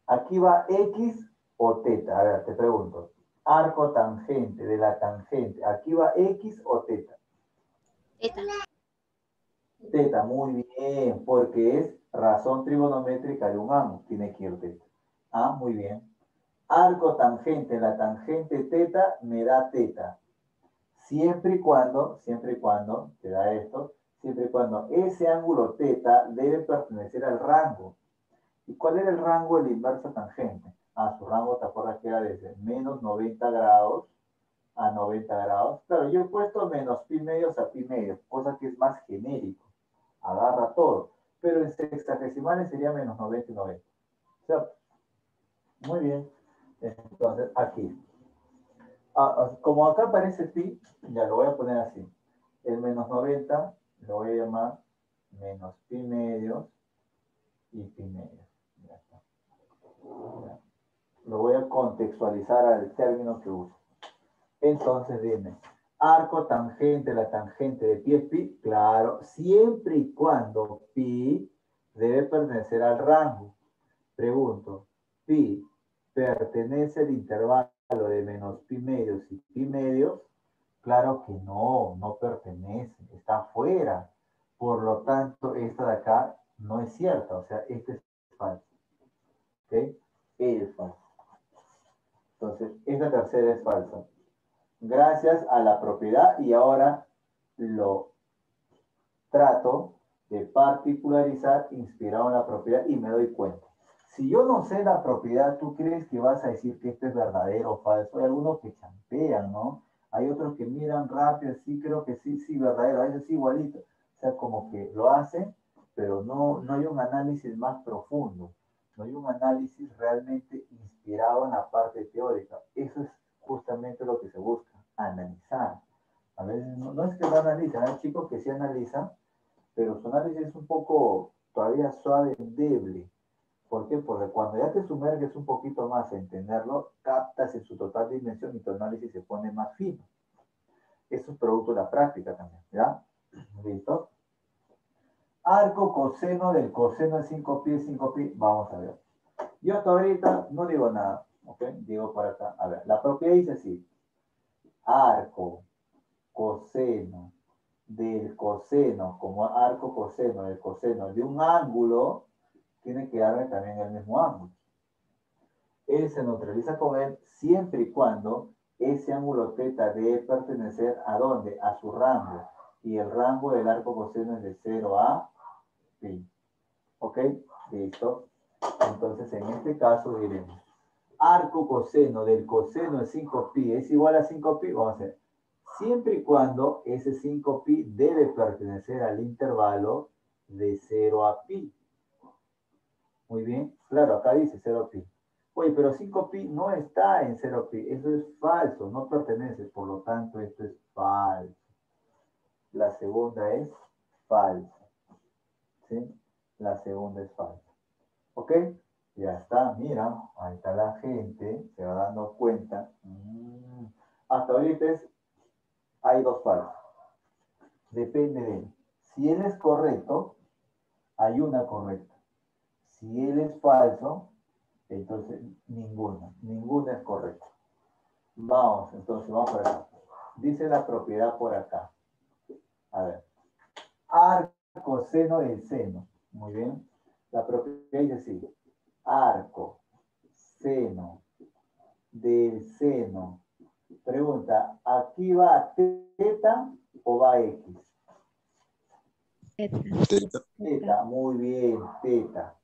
Speaker 1: ¿aquí va X o teta? A ver, te pregunto. Arco tangente de la tangente, ¿aquí va X o teta?
Speaker 2: Teta.
Speaker 1: Teta, muy bien, porque es razón trigonométrica de un ángulo, tiene que ir teta. Ah, muy bien. Arco tangente, la tangente teta me da teta. Siempre y cuando, te da esto, siempre y cuando ese ángulo teta debe pertenecer al rango. ¿Y cuál era el rango de la inversa tangente? Ah, su rango, ¿te acuerdas que era desde menos 90 grados a 90 grados? Claro, yo he puesto menos pi medios a pi medios, cosa que es más genérico. Agarra todo. Pero en sexagesimales sería menos 90 y 90. O sea, muy bien. Entonces, aquí. Como acá aparece pi, ya lo voy a poner así. El menos 90 lo voy a llamar menos pi medios y pi medios. Ya está. Ya. Lo voy a contextualizar al término que uso. Entonces dime, arco tangente, la tangente de pi es pi, claro, siempre y cuando pi debe pertenecer al rango. Pregunto, pi pertenece al intervalo de menos pi medios y pi medios. Claro que no, no pertenece, está fuera. Por lo tanto, esta de acá no es cierta, o sea, este es falso. ¿Ok? Es falso. Entonces, esta tercera es falsa. gracias a la propiedad y ahora lo trato de particularizar inspirado en la propiedad y me doy cuenta. Si yo no sé la propiedad, ¿tú crees que vas a decir que esto es verdadero o falso? Hay algunos que champean, ¿no? Hay otros que miran rápido, sí, creo que sí, sí, verdadero, a veces sí, igualito. O sea, como que lo hacen, pero no hay un análisis más profundo. No hay un análisis realmente inspirado en la parte teórica. Eso es justamente lo que se busca, analizar. A veces no es que no analizan, hay chicos que sí analizan, pero su análisis es un poco todavía suave, endeble. ¿Por qué? Porque cuando ya te sumerges un poquito más a entenderlo, captas en su total dimensión y tu análisis se pone más fino. Eso es producto de la práctica también, ¿ya? ¿Listo? Arco coseno del coseno de 5pi es 5pi. Vamos a ver. Yo hasta ahorita no digo nada, ¿ok? Digo por acá. A ver, la propiedad dice así. Arco coseno del coseno, como arco coseno del coseno de un ángulo, tiene que darme también el mismo ángulo. Él se neutraliza con él siempre y cuando ese ángulo θ debe pertenecer ¿a dónde? A su rango. Y el rango del arco coseno es de 0 a pi. ¿Ok? Listo. Entonces, en este caso diremos, arco coseno del coseno de 5pi es igual a 5pi. Vamos a hacer, siempre y cuando ese 5pi debe pertenecer al intervalo de 0 a pi. Muy bien. Claro, acá dice 0 pi. Oye, pero 5pi no está en 0 pi. Eso es falso, no pertenece. Por lo tanto, esto es falso. La segunda es falsa. ¿Sí? La segunda es falsa. ¿Ok? Ya está, mira, ahí está la gente, se va dando cuenta. Hasta ahorita hay dos falsas. Depende de él. Si él es correcto, hay una correcta. Si él es falso, entonces ninguna es correcta. Vamos, entonces vamos por acá. Dice la propiedad por acá. A ver. Arco seno del seno. Muy bien. La propiedad dice así. Arco seno del seno. Pregunta, ¿aquí va teta o va X? Teta, muy bien, teta.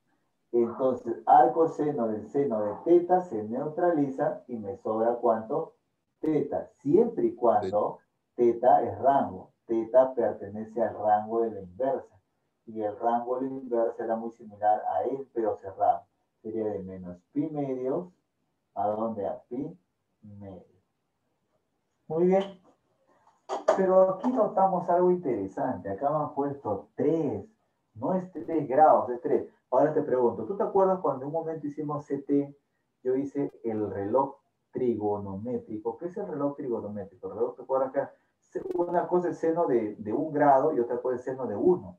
Speaker 1: Entonces, arco seno del seno de teta se neutraliza y me sobra ¿cuánto? Teta, siempre y cuando teta es rango. Teta pertenece al rango de la inversa. Y el rango de la inversa era muy similar a él, pero cerrado. Sería de menos pi medios, ¿a dónde? A pi medios. Muy bien. Pero aquí notamos algo interesante. Acá me han puesto 3. No es 3 grados, es 3. Ahora te pregunto, ¿tú te acuerdas cuando en un momento hicimos CT? Yo hice el reloj trigonométrico. ¿Qué es el reloj trigonométrico? El reloj, ¿te acuerdas acá? Una cosa es seno de 1 grado y otra cosa es seno de 1.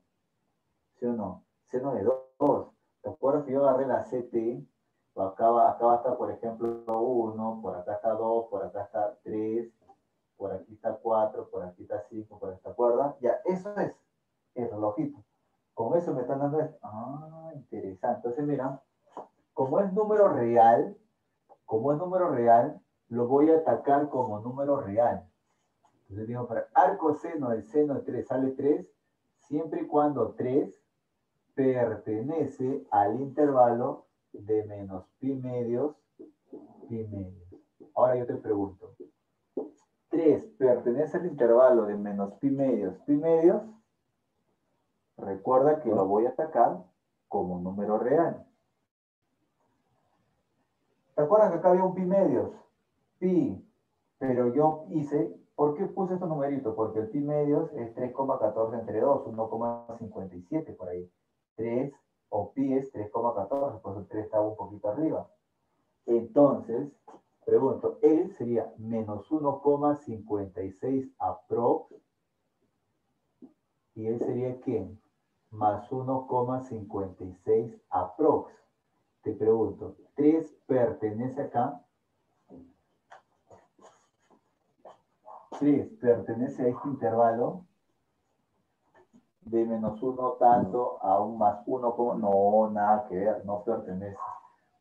Speaker 1: ¿Sí o no? Seno de 2. ¿Te acuerdas que yo agarré la CT? Acá va a estar, por ejemplo, 1, por acá está 2, por acá está 3. Por aquí está 4, por aquí está 5, por esta cuerda. Ya, eso es el relojito. Con eso me están dando esto. Ah, interesante. Entonces, mira, como es número real, lo voy a atacar como número real. Entonces digo, para arco seno del seno de 3 sale 3, siempre y cuando 3 pertenece al intervalo de menos pi medios, pi medios. Ahora yo te pregunto, 3 pertenece al intervalo de menos pi medios, recuerda que lo voy a atacar como número real. ¿Te acuerdas que acá había un pi medios? Pi, pero yo hice, ¿por qué puse estos numeritos? Porque el pi medios es 3,14 entre 2, 1,57 por ahí. 3 o pi es 3,14, por eso 3 estaba un poquito arriba. Entonces, pregunto, él sería menos 1,56 aprox. ¿Y él sería quién? Más 1,56 aprox. Te pregunto, ¿3 pertenece acá? 3 pertenece a este intervalo de menos 1 tanto a un más 1, no, nada que ver, no pertenece.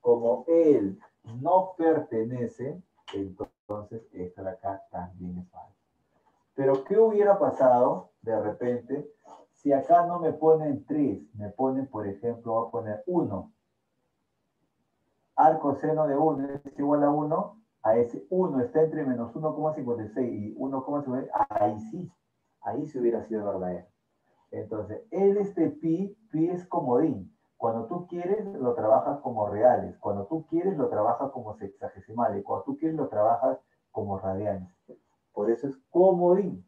Speaker 1: Como él no pertenece, Entonces, esta de acá también es falso. Pero, ¿qué hubiera pasado de repente si acá no me ponen 3? Me ponen, por ejemplo, voy a poner 1. Arco seno de 1 es igual a 1. A ese 1 está entre menos 1,56 y 1,56. Ahí sí hubiera sido verdadero. Entonces, pi es comodín. Cuando tú quieres, lo trabajas como reales. Cuando tú quieres, lo trabajas como sexagesimales. Cuando tú quieres, lo trabajas como radianes. Por eso es comodín.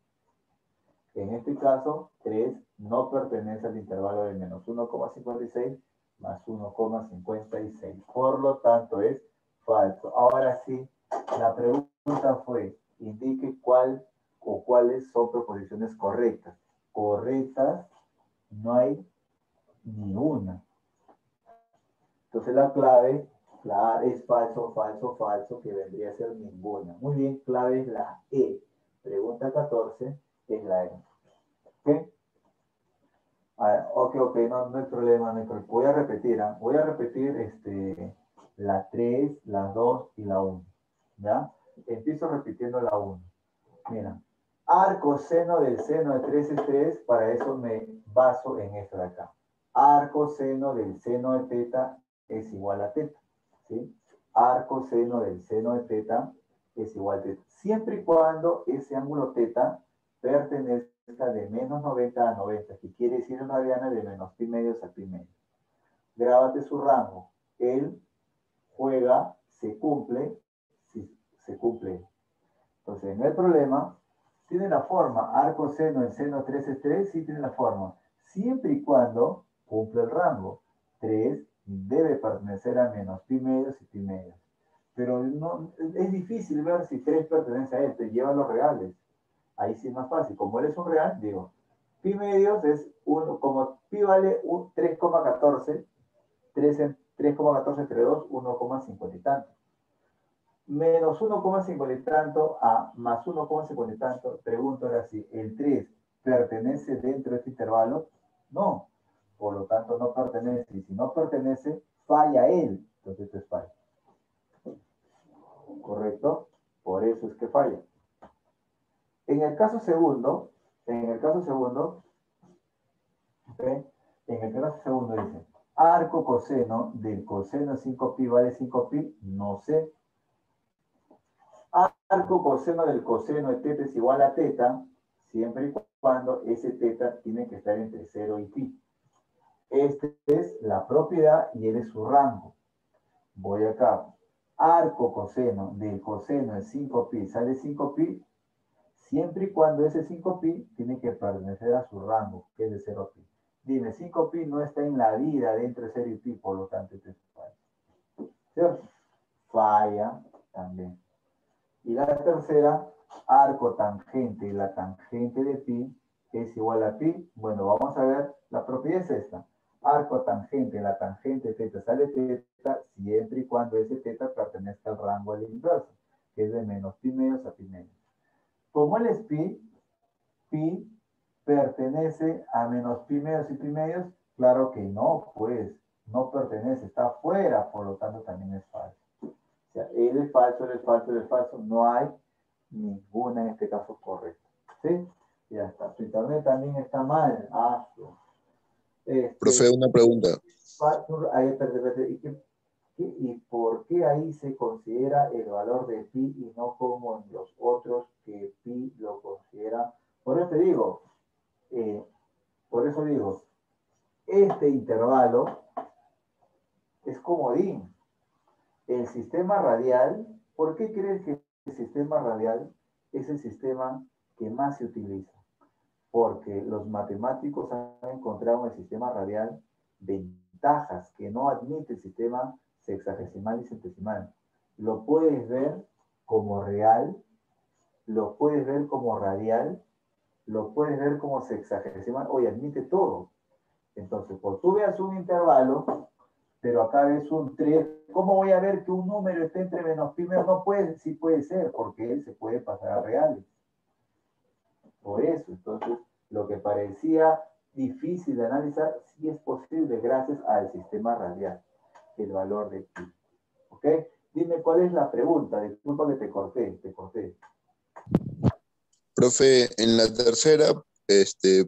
Speaker 1: En este caso, 3 no pertenece al intervalo de menos 1,56 más 1,56. Por lo tanto, es falso. Ahora sí, la pregunta fue, indique cuál o cuáles son proposiciones correctas. Correctas, no hay ni una. Entonces la clave es falso, falso, falso, que vendría a ser ninguna. Muy bien, clave es la E. Pregunta 14 es la E. ¿Ok? Ok, no hay problema, no hay problema. Voy a repetir, voy a repetir la 3, la 2 y la 1. ¿Ya? Empiezo repitiendo la 1. Mira, arco seno del seno de 3 es 3, para eso me baso en esto de acá. Arco seno del seno de teta es igual a teta. ¿Sí? Arco seno del seno de teta es igual a teta. Siempre y cuando ese ángulo teta pertenezca de menos 90 a 90, que quiere decir en radiana de menos pi medios a pi medios. Grábate su rango. Él juega, se cumple, si se cumple. Entonces, en el problema, tiene la forma, arco seno en seno 3 es 3, sí tiene la forma, siempre y cuando cumple el rango. 3 debe pertenecer a menos pi medios y pi medios. Pero no, es difícil ver si 3 pertenece a él, te lleva a los reales. Ahí sí es más fácil. Como él es un real, digo, pi medios es 1, como pi vale 3,14, 3,14 entre 2, 1,50 y tanto. Menos 1,50 y tanto a más 1,50 y tanto, pregunto ahora si el 3 pertenece dentro de este intervalo. No, por lo tanto no pertenece. Y si no pertenece, falla él. Entonces esto es fallo. ¿Correcto? Por eso es que falla. En el caso segundo, ¿okay? En el caso segundo dice, arco coseno del coseno de 5pi vale 5pi, no sé. Arco coseno del coseno de teta es igual a teta, siempre y cuando ese teta tiene que estar entre 0 y pi. Esta es la propiedad y él es su rango. Voy acá. Arco coseno del coseno de 5pi sale 5pi, siempre y cuando ese 5pi tiene que pertenecer a su rango, que es de 0pi. Dime, 5pi no está en la vida dentro de 0 y pi, por lo tanto, este es fallo. ¿Cierto? Falla también. Y la tercera, arco tangente, y la tangente de pi es igual a pi. Bueno, vamos a ver, la propiedad es esta. Arco tangente, la tangente de teta sale teta, siempre y cuando ese teta pertenezca al rango al inverso, que es de menos pi medios a pi medios. Como él es pi pertenece a menos pi medios y pi medios, claro que no, pues, no pertenece, está fuera, por lo tanto también es falso. O sea, él es falso, él es falso, él es falso, no hay ninguna en este caso correcta. ¿Sí? Ya está. Su internet también está mal.
Speaker 4: Profe, una pregunta.
Speaker 1: ¿Y por qué ahí se considera el valor de pi y no como en los otros que pi lo considera? Por eso digo, este intervalo es comodín. El sistema radial, ¿por qué crees que el sistema radial es el sistema que más se utiliza? Porque los matemáticos han encontrado en el sistema radial ventajas que no admite el sistema sexagesimal y centesimal. Lo puedes ver como real, lo puedes ver como radial, lo puedes ver como sexagesimal, oye, admite todo. Entonces, por tú veas un intervalo, pero acá ves un 3, ¿cómo voy a ver que un número esté entre menos pi menos? No puede, sí puede ser, porque él se puede pasar a reales. Por eso, entonces, lo que parecía difícil de analizar, sí es posible gracias al sistema radial, el valor de pi. ¿Ok? Dime cuál es la pregunta. Disculpa que te corté.
Speaker 4: Profe, en la tercera,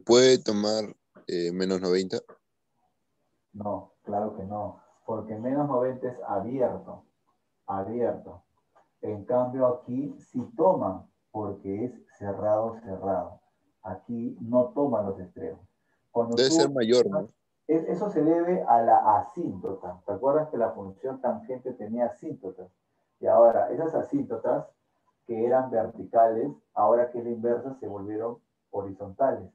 Speaker 4: ¿puede tomar menos 90?
Speaker 1: No, claro que no, porque menos 90 es abierto. En cambio aquí sí toman, porque es cerrado. Aquí no toman los extremos. Cuando
Speaker 4: Debe ser
Speaker 1: tú,
Speaker 4: mayor, ¿no?
Speaker 1: eso se debe a la asíntota. ¿Te acuerdas que la función tangente tenía asíntotas? Y ahora, esas asíntotas que eran verticales, ahora que es la inversa, se volvieron horizontales.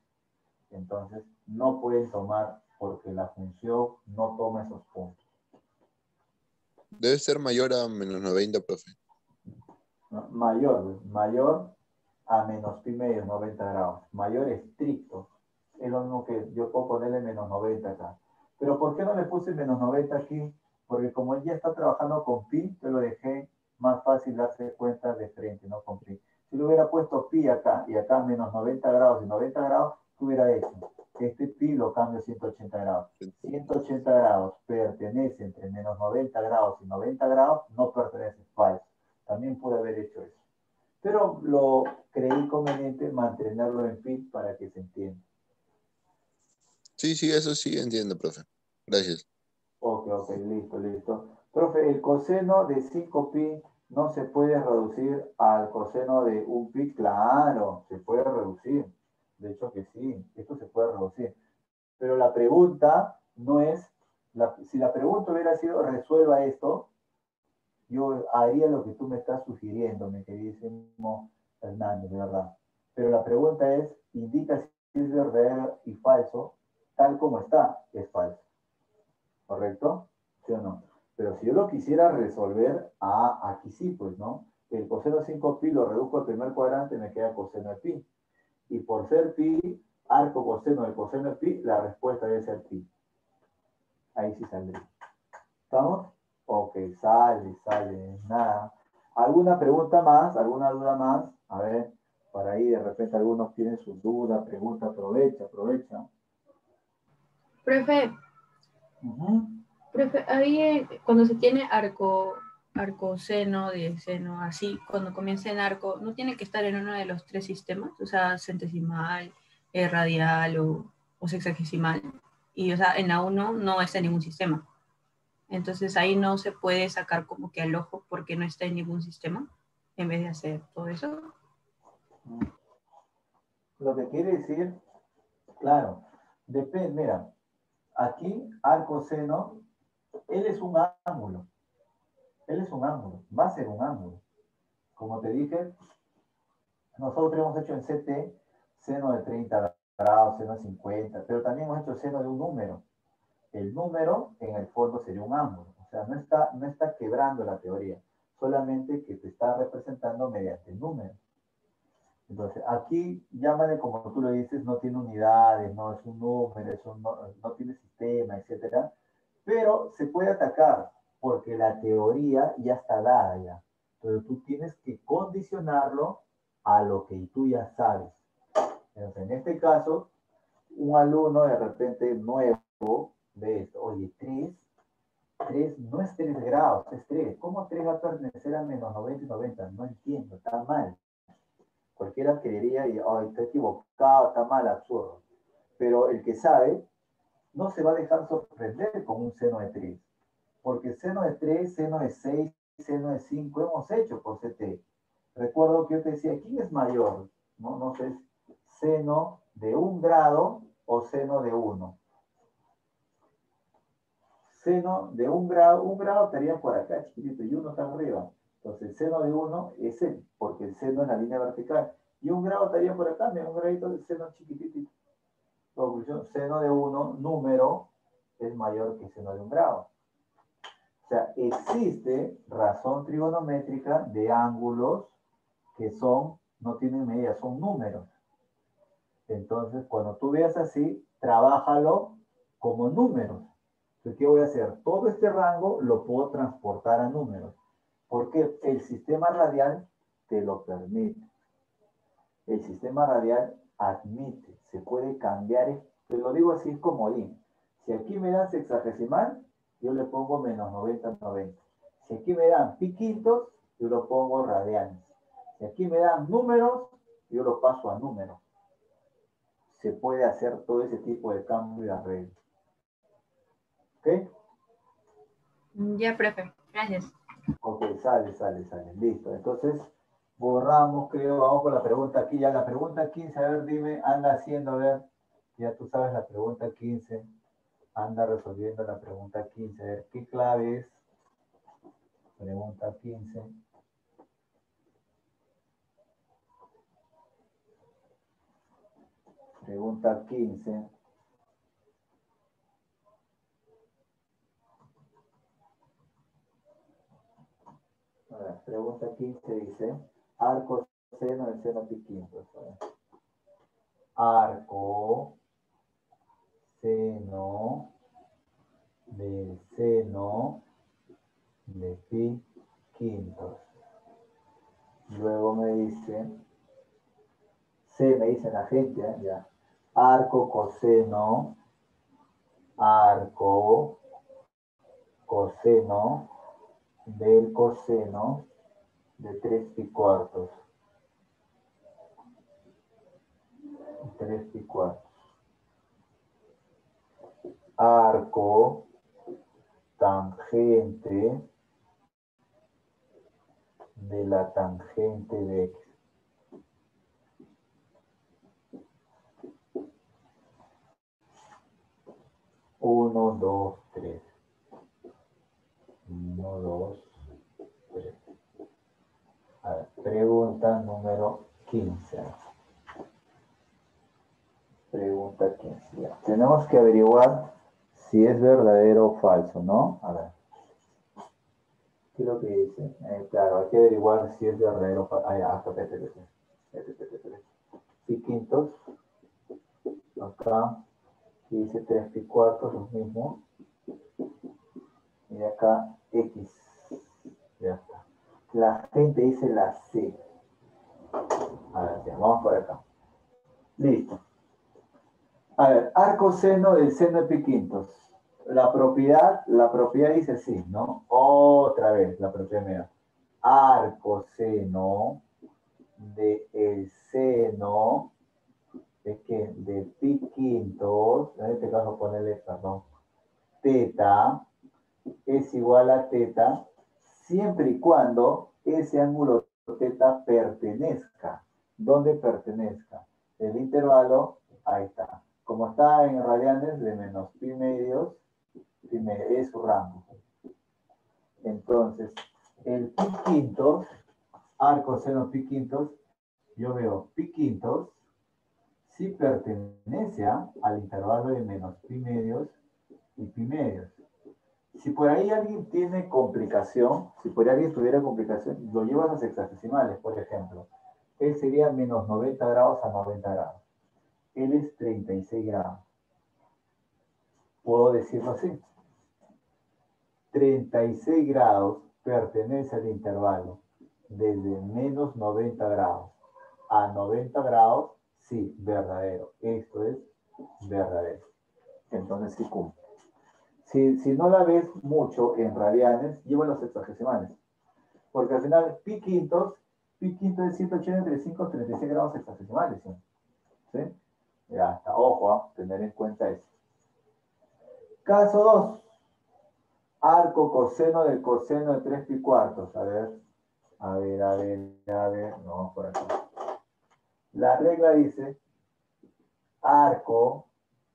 Speaker 1: Entonces, no pueden tomar porque la función no toma esos puntos.
Speaker 4: Debe ser mayor a menos 90, profe.
Speaker 1: ¿No? Mayor a menos pi medio, 90 grados. Mayor estricto. Es lo mismo que yo puedo ponerle menos 90 acá. Pero ¿por qué no le puse menos 90 aquí? Porque como él ya está trabajando con pi, yo lo dejé más fácil darse cuenta de frente, no con pi. Si le hubiera puesto pi acá y acá menos 90 grados y 90 grados, ¿qué hubiera hecho? Este pi lo cambio a 180 grados. 180 grados pertenece entre menos 90 grados y 90 grados, no pertenece, falso. También pude haber hecho eso. Pero lo creí conveniente mantenerlo en pi para que se entienda.
Speaker 4: Sí, eso sí entiendo, profe. Gracias.
Speaker 1: Ok, listo. Profe, el coseno de 5pi no se puede reducir al coseno de 1pi. Claro, se puede reducir. De hecho que sí, esto se puede reducir. Pero la pregunta no es, si la pregunta hubiera sido resuelva esto, yo haría lo que tú me estás sugiriendo, mi queridísimo Hernández, de verdad. Pero la pregunta es, indica si es verdadero y falso, tal como está, es falso. ¿Correcto? ¿Sí o no? Pero si yo lo quisiera resolver, aquí sí, pues, ¿no? El coseno de 5pi lo reduzco al primer cuadrante, me queda coseno de pi. Y por ser pi, arco coseno del coseno de pi, la respuesta debe ser pi. Ahí sí saldría. ¿Estamos? Ok, sale, nada. ¿Alguna pregunta más? ¿Alguna duda más? A ver, por ahí de repente algunos tienen sus dudas, pregunta, aprovecha.
Speaker 3: Profe, profe, ahí cuando se tiene arco seno, de seno, así, cuando comienza en arco, ¿no tiene que estar en uno de los tres sistemas? O sea, centesimal, radial o sexagesimal. Y, o sea, en la 1 no está en ningún sistema. Entonces ahí no se puede sacar como que al ojo porque no está en ningún sistema, en vez de hacer todo eso.
Speaker 1: Lo que quiere decir, claro, depende, mira, aquí arco seno, él es un ángulo, va a ser un ángulo. Como te dije, nosotros hemos hecho en CT seno de 30 grados, seno de 50, pero también hemos hecho seno de un número. El número en el fondo sería un ángulo, o sea, no está quebrando la teoría, solamente que te está representando mediante el número. Entonces, aquí, llámale como tú lo dices, no tiene unidades, no es un número, no tiene sistema, etcétera, pero se puede atacar porque la teoría ya está dada ya. Entonces, tú tienes que condicionarlo a lo que tú ya sabes. Entonces, en este caso, un alumno de repente nuevo ve esto, oye, 3 no es 3 grados, es 3. ¿Cómo 3 va a pertenecer a menos 90 y 90? No entiendo, está mal. Cualquiera creería y está equivocado, está mal, absurdo. Pero el que sabe no se va a dejar sorprender con un seno de 3. Porque seno de 3, seno de 6, seno de 5 hemos hecho por CT. Recuerdo que yo te decía, ¿quién es mayor? No sé, seno de 1 grado o seno de 1. Seno de 1 grado estaría por acá, chiquitito, y 1 está arriba. Entonces, el seno de 1 es el, porque el seno es la línea vertical. Y 1 grado estaría por acá, mira, un gradito de seno chiquitito. Conclusión, seno de 1, número, es mayor que seno de 1 grado. O sea, existe razón trigonométrica de ángulos que no tienen medida, son números. Entonces, cuando tú veas así, trabájalo como números. Entonces, ¿qué voy a hacer? Todo este rango lo puedo transportar a números, porque el sistema radial te lo permite. El sistema radial admite, se puede cambiar, te lo digo así, es comodín. Si aquí me dan sexagesimal, yo le pongo menos 90, 90. Si aquí me dan pi quintos, yo lo pongo radianes. Si aquí me dan números, yo lo paso a números. Se puede hacer todo ese tipo de cambio y arreglo. ¿Ok?
Speaker 3: Ya, profe. Gracias.
Speaker 1: Ok, sale. Listo. Entonces, borramos, creo. Vamos con la pregunta aquí. Ya la pregunta 15, a ver, dime, anda haciendo, a ver. Ya tú sabes la pregunta 15. Anda resolviendo la pregunta 15. A ver, ¿qué clave es? Pregunta 15. Pregunta 15. A ver, pregunta 15 dice, arco seno del seno pi quintos. Arco seno del seno de pi quintos. Luego me dice, C me dice la gente, ya. Arco coseno del coseno de 3 pi cuartos. 3 pi cuartos. Arco tangente de la tangente de x. 1, 2, 3. 1, 2, 3. A ver, pregunta número 15. Pregunta 15. Ya. Tenemos que averiguar si es verdadero o falso, ¿no? A ver. ¿Qué es lo que dice? Claro, hay que averiguar si es verdadero o falso. Ah, ya, hasta pi quintos. Acá dice 3 pi cuartos, los mismos. Y acá X. Ya está. La gente dice la C. A ver, ya, vamos por acá. Listo. A ver, arco seno del seno de pi quintos. La propiedad dice sí, ¿no? Otra vez, la propiedad mía. Arco seno del seno de que de pi quintos, en este caso ponerle, perdón, teta es igual a teta siempre y cuando ese ángulo teta pertenezca. ¿Dónde pertenezca? El intervalo, ahí está. Como está en radianes de menos pi medios, es su rango. Entonces, el pi quintos, arco seno pi quintos, yo veo pi quintos, si pertenece al intervalo de menos pi medios y pi medios. Si por ahí alguien tiene complicación, si por ahí alguien tuviera complicación, lo lleva a los hexadesimales, por ejemplo. Él sería menos 90 grados a 90 grados. Él es 36 grados. ¿Puedo decirlo así? 36 grados pertenece al intervalo desde menos 90 grados a 90 grados, sí, verdadero. Esto es verdadero. Entonces sí cumple. Si no la ves mucho en radianes, lleva los sexagesimales. Porque al final, pi quintos es 180 entre 5, 36 grados sexagesimales. ¿Sí? Ya está. Ojo, tener en cuenta eso. Caso 2. Arco coseno del coseno de 3 pi cuartos. A ver. No, vamos por aquí. La regla dice arco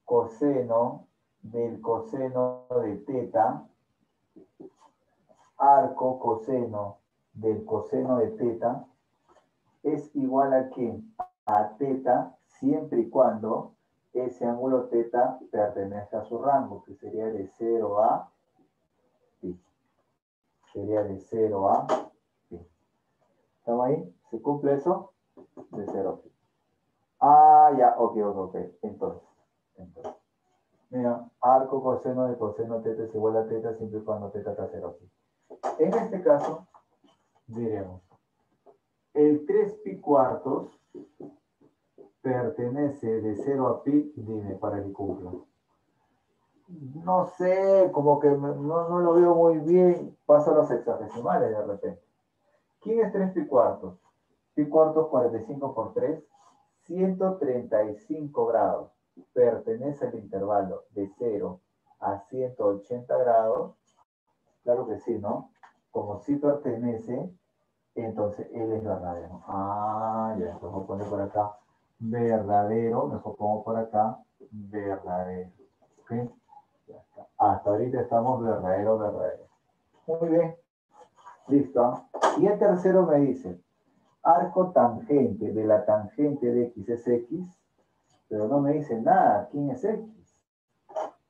Speaker 1: coseno del coseno de teta. Arco coseno del coseno de teta es igual a ¿qué? A teta siempre y cuando ese ángulo teta pertenezca a su rango, que sería de 0 a pi. Sería de 0 a pi. ¿Estamos ahí? ¿Se cumple eso? De 0 a pi. Ah, ya, ok. Entonces. Mira, arco coseno de coseno teta es igual a teta siempre y cuando teta está a 0 a pi. En este caso, diremos, el 3 pi cuartos pertenece de 0 a pi, dime, para que cumpla. No sé, como que no lo veo muy bien. Paso a los hexadesimales de repente. ¿Quién es 3 pi cuartos? Pi cuartos 45 por 3, 135 grados. Pertenece al intervalo de 0 a 180 grados. Claro que sí, ¿no? Como sí pertenece, entonces él es verdadero. Ah, ya, entonces voy a poner por acá verdadero, mejor pongo por acá verdadero. ¿Ok? Ya está. Hasta ahorita estamos verdadero, verdadero. Muy bien, listo. Y el tercero me dice, arco tangente de la tangente de x es x, pero no me dice nada, ¿quién es x?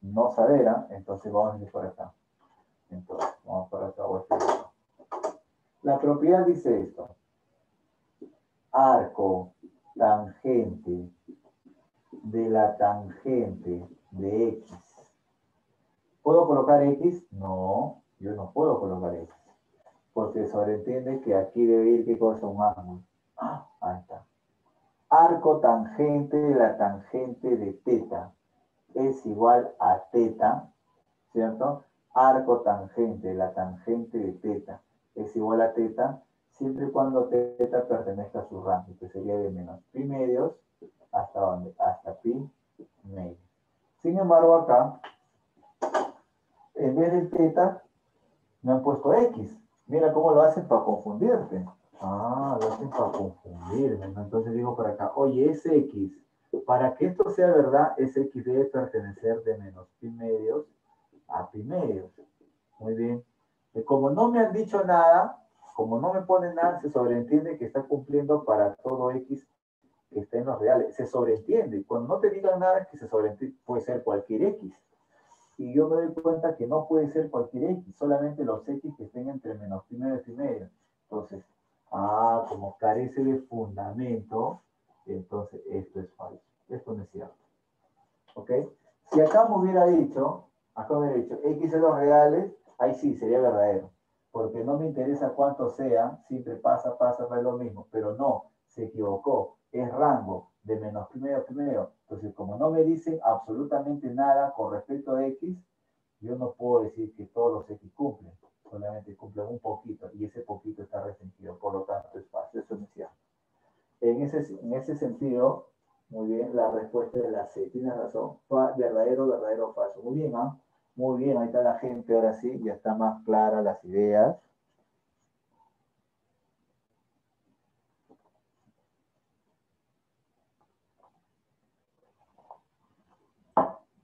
Speaker 1: No saberá, entonces vamos a ir por acá. Entonces, vamos por acá. La propiedad dice esto. Arco tangente de la tangente de x. ¿Puedo colocar x? No, yo no puedo colocar x. Porque sobreentiende que aquí debe ir, ¿qué cosa? Un ángulo. Ah, ahí está. Arco tangente de la tangente de θ es igual a θ, ¿cierto? Arco tangente de la tangente de θ es igual a θ, siempre y cuando θ pertenezca a su rango, que sería de menos pi medios, ¿hasta dónde? Hasta pi medios. Sin embargo, acá, en vez del θ, me han puesto x. Mira cómo lo hacen para confundirte. Ah, lo hacen para confundirme, ¿no? Entonces digo por acá, oye, es x. Para que esto sea verdad, ese x debe pertenecer de menos pi medios a pi medios. Muy bien. Y como no me han dicho nada, como no me ponen nada, se sobreentiende que está cumpliendo para todo x que está en los reales. Se sobreentiende. Cuando no te digan nada, es que se sobreentiende, puede ser cualquier x. Y yo me doy cuenta que no puede ser cualquier x, solamente los x que estén entre menos pi medio y pi medio. Entonces, como carece de fundamento, entonces esto es falso. Esto no es cierto. ¿Ok? Si acá me hubiera dicho, x es los reales, ahí sí, sería verdadero. Porque no me interesa cuánto sea, siempre pasa, es lo mismo. Pero no, se equivocó. Es rango de menos pi medio a pi medio. Entonces, como no me dicen absolutamente nada con respecto a x, yo no puedo decir que todos los x cumplen. Solamente cumplen un poquito. Y ese poquito está restringido. Por lo tanto, es fácil. Eso no es cierto. En ese sentido, muy bien, la respuesta de la C. Tienes razón. Verdadero, verdadero, falso. Muy bien, ¿ah? Muy bien, ahí está la gente, ahora sí, ya está más clara las ideas.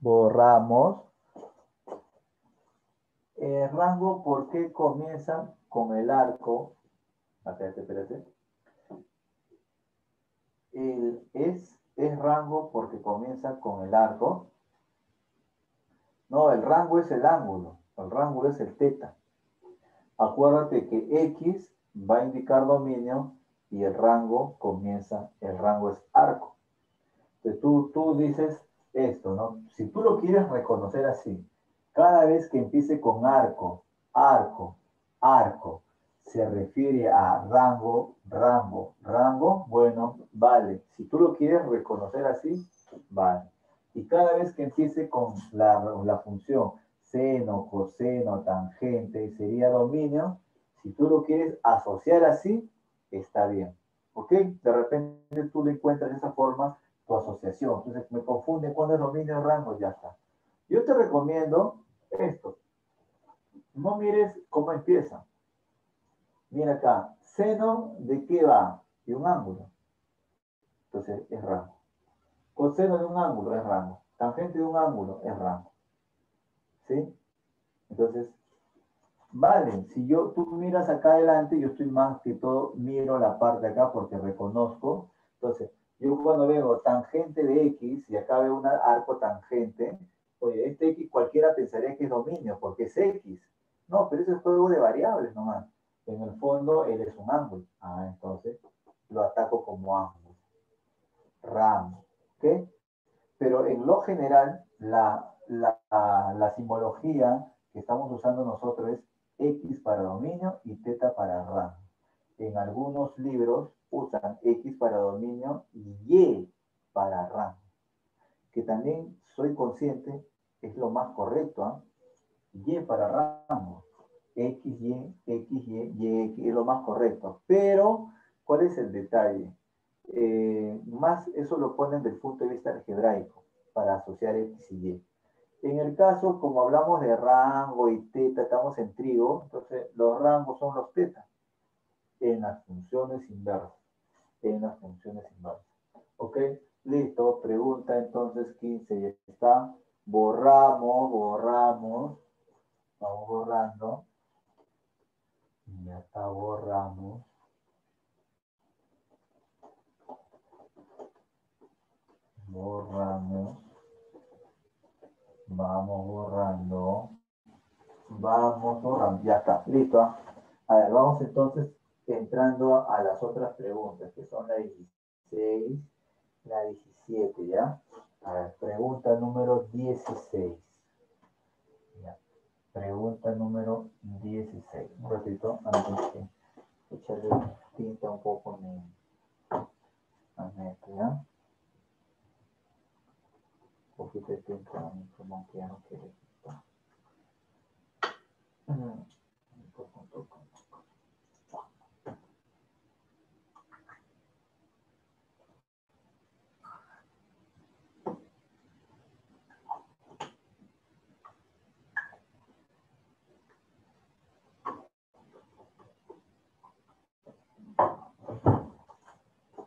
Speaker 1: Borramos. Rango, ¿por qué comienza con el arco? Espérate. Es rango porque comienza con el arco. No, el rango es el ángulo. El rango es el θ. Acuérdate que X va a indicar dominio y el rango es arco. Entonces tú dices esto, ¿no? Si tú lo quieres reconocer así, cada vez que empiece con arco, arco, se refiere a rango, bueno, vale. Si tú lo quieres reconocer así, vale. Y cada vez que empiece con la función seno, coseno, tangente, sería dominio. Si tú lo quieres asociar así, está bien. ¿Ok? De repente tú le encuentras de esa forma tu asociación. Entonces me confunde cuando es dominio o rango, ya está. Yo te recomiendo esto. No mires cómo empieza. Mira acá, seno de qué va? De un ángulo. Entonces es rango. Coseno de un ángulo es rango. Tangente de un ángulo es rango. ¿Sí? Entonces, vale, si tú miras acá adelante, yo estoy más que todo, miro la parte de acá porque reconozco. Entonces, yo cuando veo tangente de X y acá veo un arco tangente, oye, este X cualquiera pensaría que es dominio porque es X. No, pero ese es juego de variables nomás. En el fondo, él es un ángulo. Entonces, lo ataco como ángulo. Rango. ¿Ok? Pero en lo general, la simbología que estamos usando nosotros es X para dominio y θ para rango. En algunos libros usan X para dominio y Y para rango. Que también soy consciente es lo más correcto, ¿ah? Y para rango. X, Y, X, Y, X es lo más correcto. Pero, ¿cuál es el detalle? Más eso lo ponen desde el punto de vista algebraico para asociar X y Y. En el caso, como hablamos de rango y teta, estamos en trigo, entonces los rangos son los teta en las funciones inversas. En las funciones inversas. ¿Ok? Listo. Pregunta entonces 15. Ya está. Borramos. Vamos borrando. Ya está, borramos. Borramos. Vamos borrando. Vamos borrando. Ya está. Listo. A ver, vamos entonces entrando a las otras preguntas, que son la 16, la 17, ¿ya? A ver, pregunta número 16. Ya. Pregunta número 16. Un ratito, antes de echarle tinta un poco a esto, ¿ya? Un poquito de tinta, como que ya no quiere.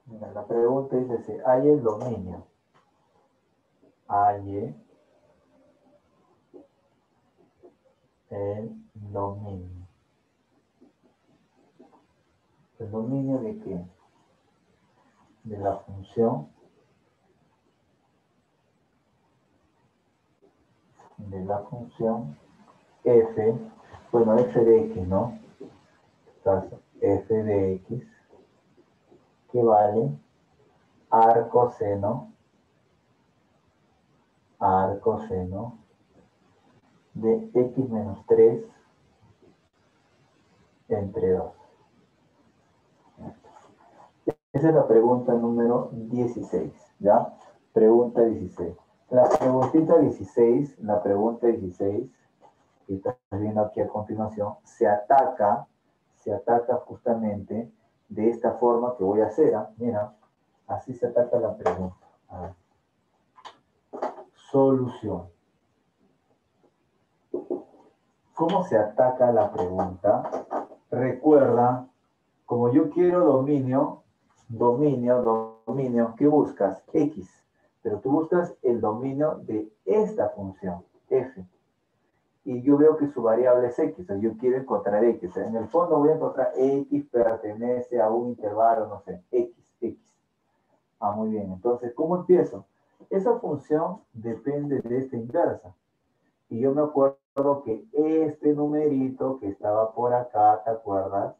Speaker 1: Mira, la pregunta dice si hay el dominio. Hay el dominio. ¿El dominio de qué? De la función f, bueno, f de x, ¿no? Entonces, f de x, que vale arcoseno de x menos 3 entre 2. Esa es la pregunta número 16, ¿ya? Pregunta 16. La pregunta 16, que estás viendo aquí a continuación, se ataca justamente de esta forma que voy a hacer, ¿eh? Mira, así se ataca la pregunta. A ver. Solución. ¿Cómo se ataca la pregunta? Recuerda, como yo quiero dominio, ¿qué buscas? X. Pero tú buscas el dominio de esta función, f. Y yo veo que su variable es x, o sea, yo quiero encontrar x. En el fondo voy a encontrar x pertenece a un intervalo, no sé, x. Ah, muy bien. Entonces, ¿cómo empiezo? Esa función depende de esta inversa. Y yo me acuerdo que este numerito que estaba por acá, ¿te acuerdas?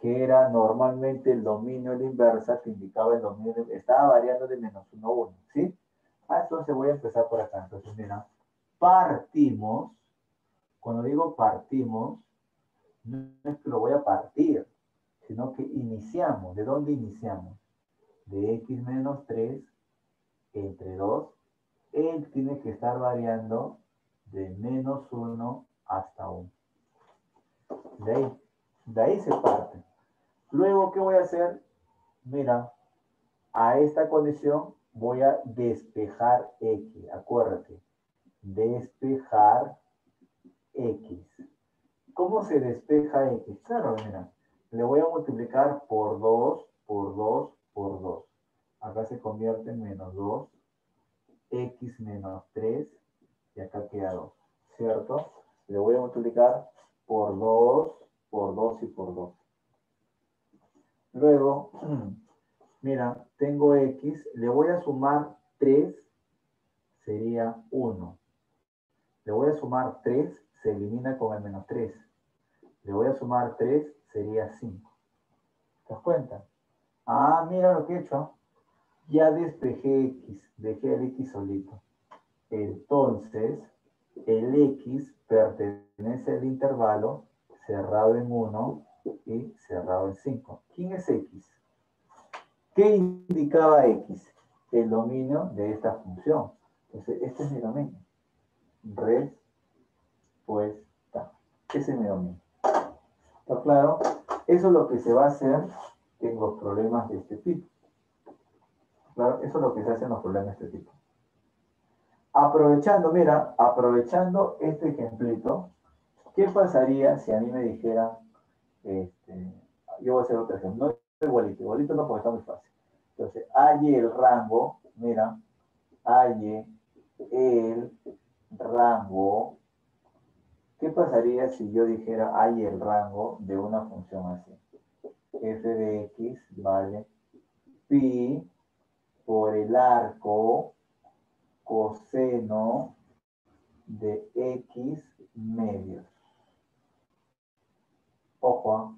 Speaker 1: Que era normalmente el dominio de la inversa, que indicaba el dominio, estaba variando de menos 1 a 1, ¿sí? Ah, entonces voy a empezar por acá. Entonces, mira, partimos. Cuando digo partimos, no es que lo voy a partir, sino que iniciamos. ¿De dónde iniciamos? De x menos 3 entre 2. Él tiene que estar variando de menos 1 hasta 1. De ahí se parte. Luego, ¿qué voy a hacer? Mira, a esta condición voy a despejar x. Acuérdate, despejar x. ¿Cómo se despeja x? Claro, mira, le voy a multiplicar por 2, por 2, por 2. Acá se convierte en menos 2, x menos 3, y acá queda 2, ¿cierto? Le voy a multiplicar por 2 y por 2. Luego, mira, tengo x, le voy a sumar 3, sería 1. Le voy a sumar 3, se elimina con el menos 3. Le voy a sumar 3, sería 5. ¿Te das cuenta? Ah, mira lo que he hecho. Ya despejé x, dejé el x solito. Entonces, el x pertenece al intervalo cerrado en 1 y cerrado en 5. ¿Quién es x? ¿Qué indicaba x? El dominio de esta función. Entonces, este es mi dominio. respuesta. Ese es mi dominio. ¿Está claro? Eso es lo que se va a hacer en los problemas de este tipo. Claro, eso es lo que se hace en los problemas de este tipo. Aprovechando, mira, aprovechando este ejemplito, ¿qué pasaría si a mí me dijeran, yo voy a hacer otro ejemplo, no igualito no porque está muy fácil. Entonces, halle el rango, mira, halle el rango. ¿Qué pasaría si yo dijera halle el rango de una función así? F de x vale pi por el arco coseno de x medios. Ojo,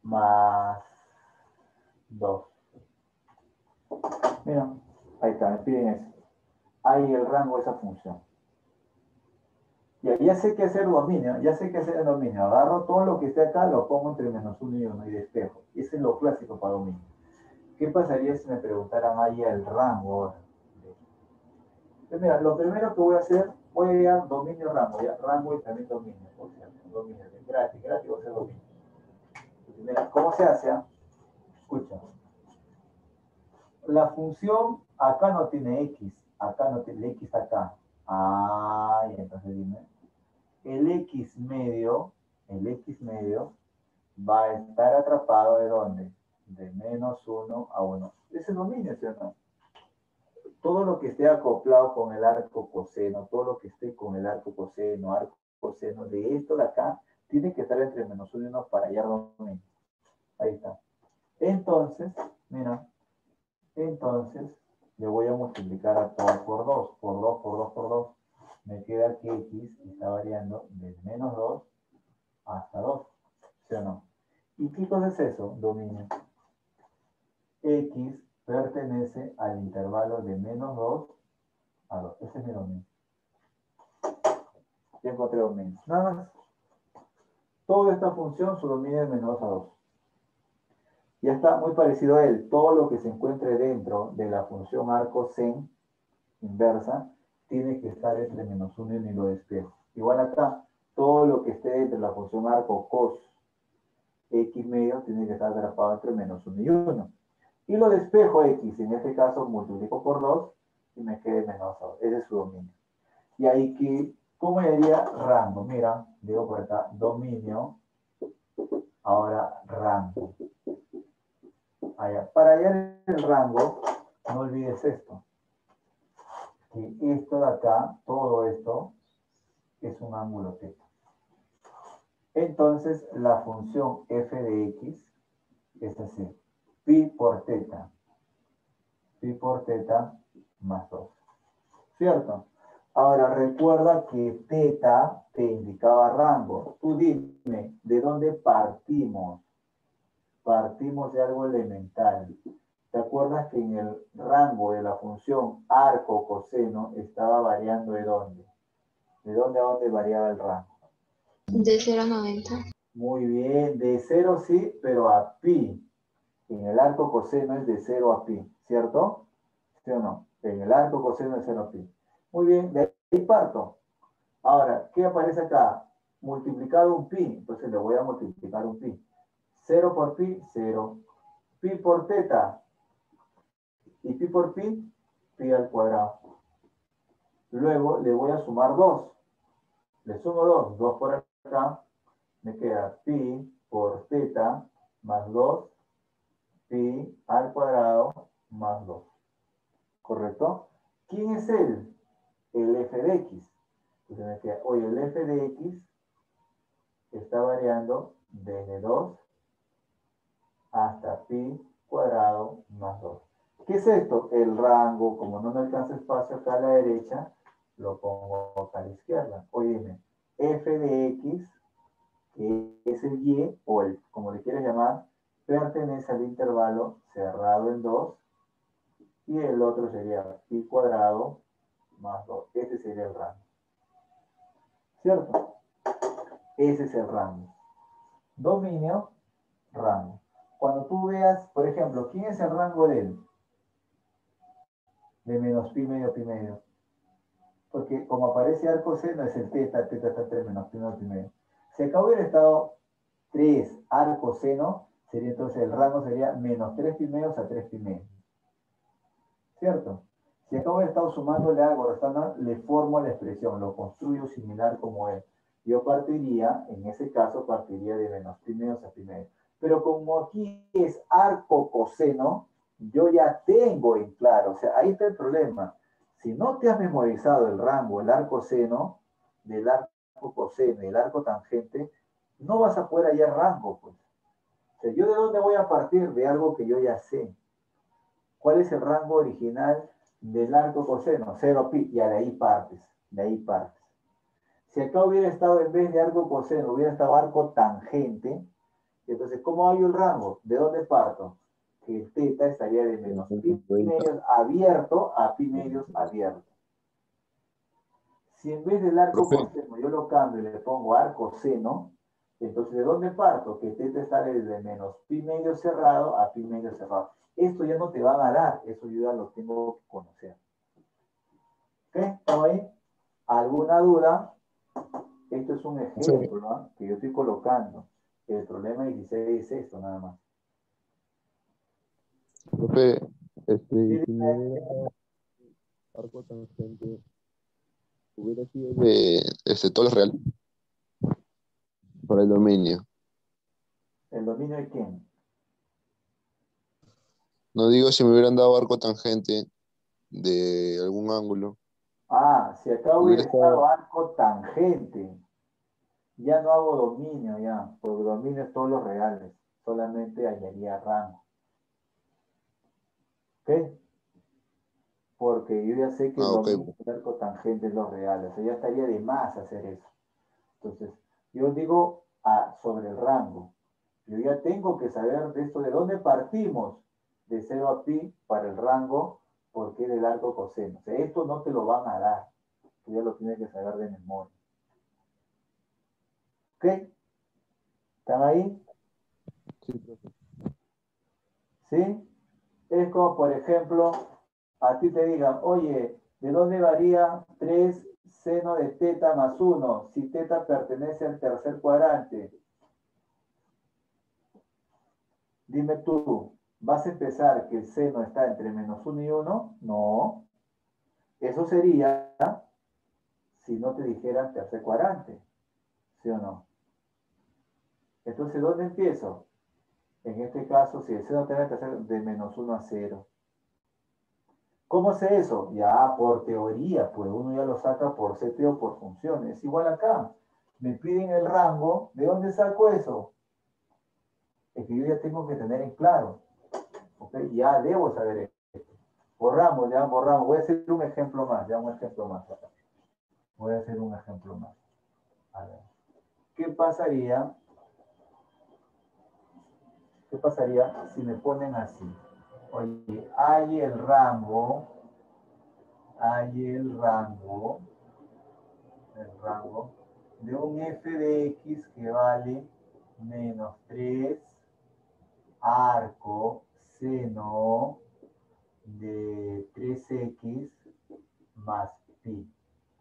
Speaker 1: más 2. Mira, ahí está, me piden eso. Ahí el rango de esa función. Ya sé qué hacer dominio, ya sé qué hacer el dominio. Agarro todo lo que esté acá, lo pongo entre -1 y 1 y despejo. Ese es lo clásico para dominio. ¿Qué pasaría si me preguntaran ahí el rango ahora? Entonces, mira, lo primero que voy a hacer, voy a llegar dominio rango, ya, rango y también dominio. O sea, dominio, gratis, voy a hacer dominio. Entonces, mira, ¿cómo se hace? Escucha. La función acá no tiene x, acá no tiene x acá. Ah, y entonces dime. El x medio va a estar atrapado ¿de dónde? De -1 a 1. Ese es dominio, ¿sí o no? Todo lo que esté acoplado con el arco coseno, todo lo que esté con el arco coseno, de esto de acá, tiene que estar entre -1 y 1 para hallar dominio. Ahí está. Entonces, mira, entonces le voy a multiplicar a todo por 2, por 2, por 2, por 2. Me queda que x está variando de -2 hasta 2, ¿sí o no? ¿Y qué cosa es eso? Dominio. X pertenece al intervalo de -2 a 2. Ese es mi dominio. Ya encontré dominio. Nada más. Toda esta función, su dominio es -2 a 2. Ya está muy parecido a él. Todo lo que se encuentre dentro de la función arco sen inversa tiene que estar entre -1 y lo despejo. Igual acá, todo lo que esté dentro de la función arco cos x medio tiene que estar atrapado entre -1 y 1. Y lo despejo x, en este caso multiplico por 2 y me quede -2. Ese es su dominio. Y ahí que, ¿cómo haría rango? Mira, digo por acá, dominio, ahora rango. Allá. Para hallar el rango, no olvides esto. Que esto de acá, todo esto, es un ángulo θ. Entonces, la función f de x es así. Pi por θ. Pi por θ más 2. ¿Cierto? Ahora, recuerda que θ te indicaba rango. Tú dime, ¿de dónde partimos? Partimos de algo elemental. ¿Te acuerdas que en el rango de la función arco coseno estaba variando de dónde? ¿De dónde a dónde variaba el rango?
Speaker 2: De 0 a 90.
Speaker 1: Muy bien, de 0 sí, pero a pi. En el arco coseno es de 0 a pi, ¿cierto? ¿Sí o no? En el arco coseno es 0 a pi. Muy bien, de ahí parto. Ahora, ¿qué aparece acá? Multiplicado un pi, entonces le voy a multiplicar un pi. 0 por pi, 0. Pi por θ. Y pi por pi, pi al cuadrado. Luego le voy a sumar 2. Le sumo 2, 2 por acá. Me queda pi por θ más 2, pi al cuadrado más 2. ¿Correcto? ¿Quién es él? El f de x. Entonces me queda, oye, el f de x está variando desde 2 hasta pi cuadrado más 2. ¿Qué es esto? El rango. Como no me alcanza espacio acá a la derecha, lo pongo acá a la izquierda. Oye, dime, f de x, que es el y, o el, como le quieras llamar, pertenece al intervalo cerrado en 2, y el otro sería pi cuadrado más 2. Ese sería el rango. ¿Cierto? Ese es el rango. Dominio, rango. Cuando tú veas, por ejemplo, ¿quién es el rango de él? De menos pi medio, pi medio. porque como aparece arco seno es el teta, teta está 3 menos pi menos pi medio. Si acá hubiera estado 3 arco seno, sería entonces el rango sería menos 3 pi medios a 3 pi medios. ¿Cierto? Si acá hubiera estado sumándole algo, restando, le formo la expresión, lo construyo similar como es. Yo partiría, en ese caso, partiría de menos pi medios a pi medios. Pero como aquí es arco coseno, yo ya tengo en claro, o sea, ahí está el problema. Si no te has memorizado el rango, el arco seno, del arco coseno y el arco tangente, no vas a poder hallar rango, pues. O sea, ¿yo de dónde voy a partir? De algo que yo ya sé. ¿Cuál es el rango original del arco coseno? 0 pi, y de ahí partes, de ahí partes. Si acá hubiera estado, en vez de arco coseno, hubiera estado arco tangente, entonces, ¿cómo hay el rango? ¿De dónde parto? Que el teta estaría de menos pi medios abierto a pi medios abierto. Si en vez del arco
Speaker 4: Profe,
Speaker 1: coseno yo lo cambio y le pongo arco seno, entonces, ¿de dónde parto? Que teta sale de menos pi medio cerrado a pi medio cerrado. Esto ya no te van a dar, eso yo ya lo tengo que conocer. ¿Ok? ¿Estamos ahí? ¿Alguna duda? Esto es un ejemplo, ¿no? Que yo estoy colocando. El problema 16 es esto, nada más.
Speaker 4: profe,
Speaker 1: Sí,
Speaker 4: si me hubiera dado arco tangente, hubiera sido de todos los reales para el dominio.
Speaker 1: ¿el dominio de quién?
Speaker 4: No digo si me hubieran dado arco tangente de algún ángulo.
Speaker 1: Ah, si acá
Speaker 4: Hubiera
Speaker 1: hubiera
Speaker 4: estado.
Speaker 1: estado arco tangente, ya no hago dominio ya, porque dominio es todos los reales, solamente hallaría rango. ¿Ok? Porque yo ya sé que el
Speaker 4: Ah, ok.
Speaker 1: dominio del arco tangente es los reales, o sea, ya estaría de más hacer eso. Entonces, yo digo sobre el rango. Yo ya tengo que saber de esto, de dónde partimos de 0 a pi para el rango, porque es del arco coseno. O sea, esto no te lo van a dar. Tú ya lo tienes que saber de memoria. ¿Ok? ¿Están ahí?
Speaker 4: Sí, profe.
Speaker 1: ¿Sí? Es como, por ejemplo, a ti te digan, oye, ¿de dónde varía 3 seno de teta más 1 si teta pertenece al tercer cuadrante? Dime tú, ¿vas a empezar que el seno está entre menos 1 y 1? No. Eso sería si no te dijeran tercer cuadrante, ¿sí o no? Entonces, ¿dónde empiezo? En este caso, si el seno tiene que ser de menos 1 a 0. ¿Cómo sé eso? Ya por teoría, pues uno ya lo saca por CT o por funciones. Es igual acá. Me piden el rango. ¿De dónde saco eso? Es que yo ya tengo que tener en claro. ¿Okay? Ya debo saber esto. Borramos, ya borramos. Voy a hacer un ejemplo más. Ya un ejemplo más. Voy a hacer un ejemplo más. A ver. ¿Qué pasaría? ¿Qué pasaría si me ponen así? Oye, hay el rango de un f de x que vale menos 3 arco seno de 3x más pi.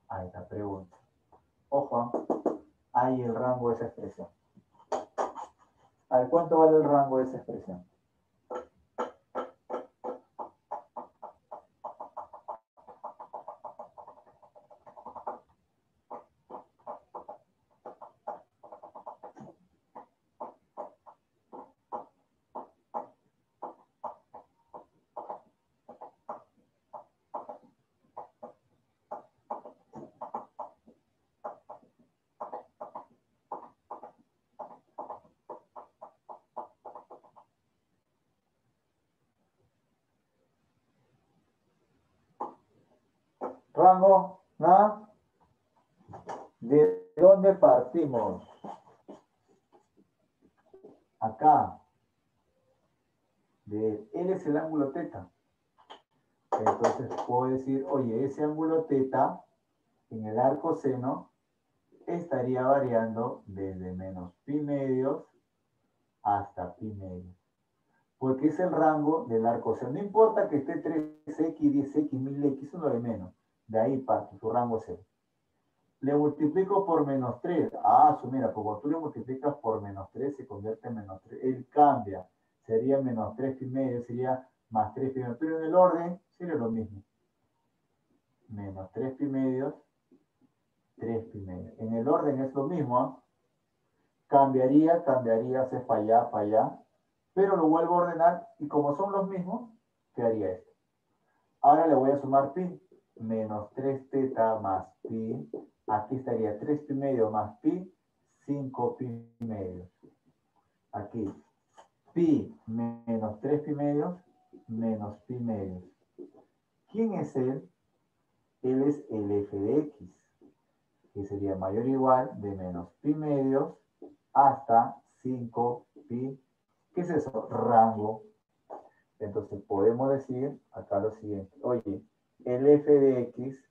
Speaker 1: Ahí está, pregunta. Ojo, hay el rango de esa expresión. A ver, ¿cuánto vale el rango de esa expresión? Rango, ¿no? ¿De dónde partimos? Acá. Él es el ángulo teta. Entonces puedo decir, oye, ese ángulo teta en el arco seno estaría variando desde menos pi medios hasta pi medios. Porque es el rango del arco seno. No importa que esté 3x, 10x, 1000x, eso es lo de menos. De ahí parte, su rango es 0. Le multiplico por menos 3. Ah, mira, como tú le multiplicas por menos 3, se convierte en menos 3. Él cambia. Sería menos 3 pi medio, sería más 3 pi medio. Pero en el orden sería lo mismo. Menos 3 pi medios, 3 pi medio. En el orden es lo mismo, ¿eh? Cambiaría, hace para allá. Pero lo vuelvo a ordenar y como son los mismos, quedaría esto. Ahora le voy a sumar pi. Menos 3 teta más pi. Aquí estaría 3 pi medio más pi, 5 pi medio. Aquí, pi menos 3 pi medios, menos pi medios. ¿Quién es él? Él es el f de x, que sería mayor o igual de menos pi medios hasta 5 pi. ¿Qué es eso? Rango. Entonces podemos decir acá lo siguiente. Oye, el f de x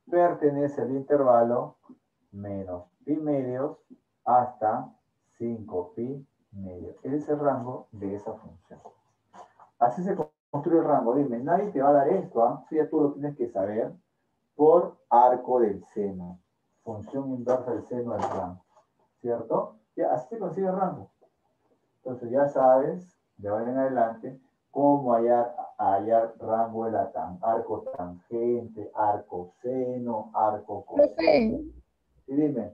Speaker 1: pertenece al intervalo menos pi medios hasta 5 pi medios. Ese es el rango de esa función. Así se construye el rango. Dime, nadie te va a dar esto, ¿ah? Eso ya tú lo tienes que saber por arco del seno. Función inversa del seno del rango. ¿Cierto? Ya, así se consigue el rango. Entonces ya sabes, de ahora en adelante, cómo hallar rango de la arco tangente, arco seno, arco coseno.
Speaker 5: Profe,
Speaker 1: Y dime,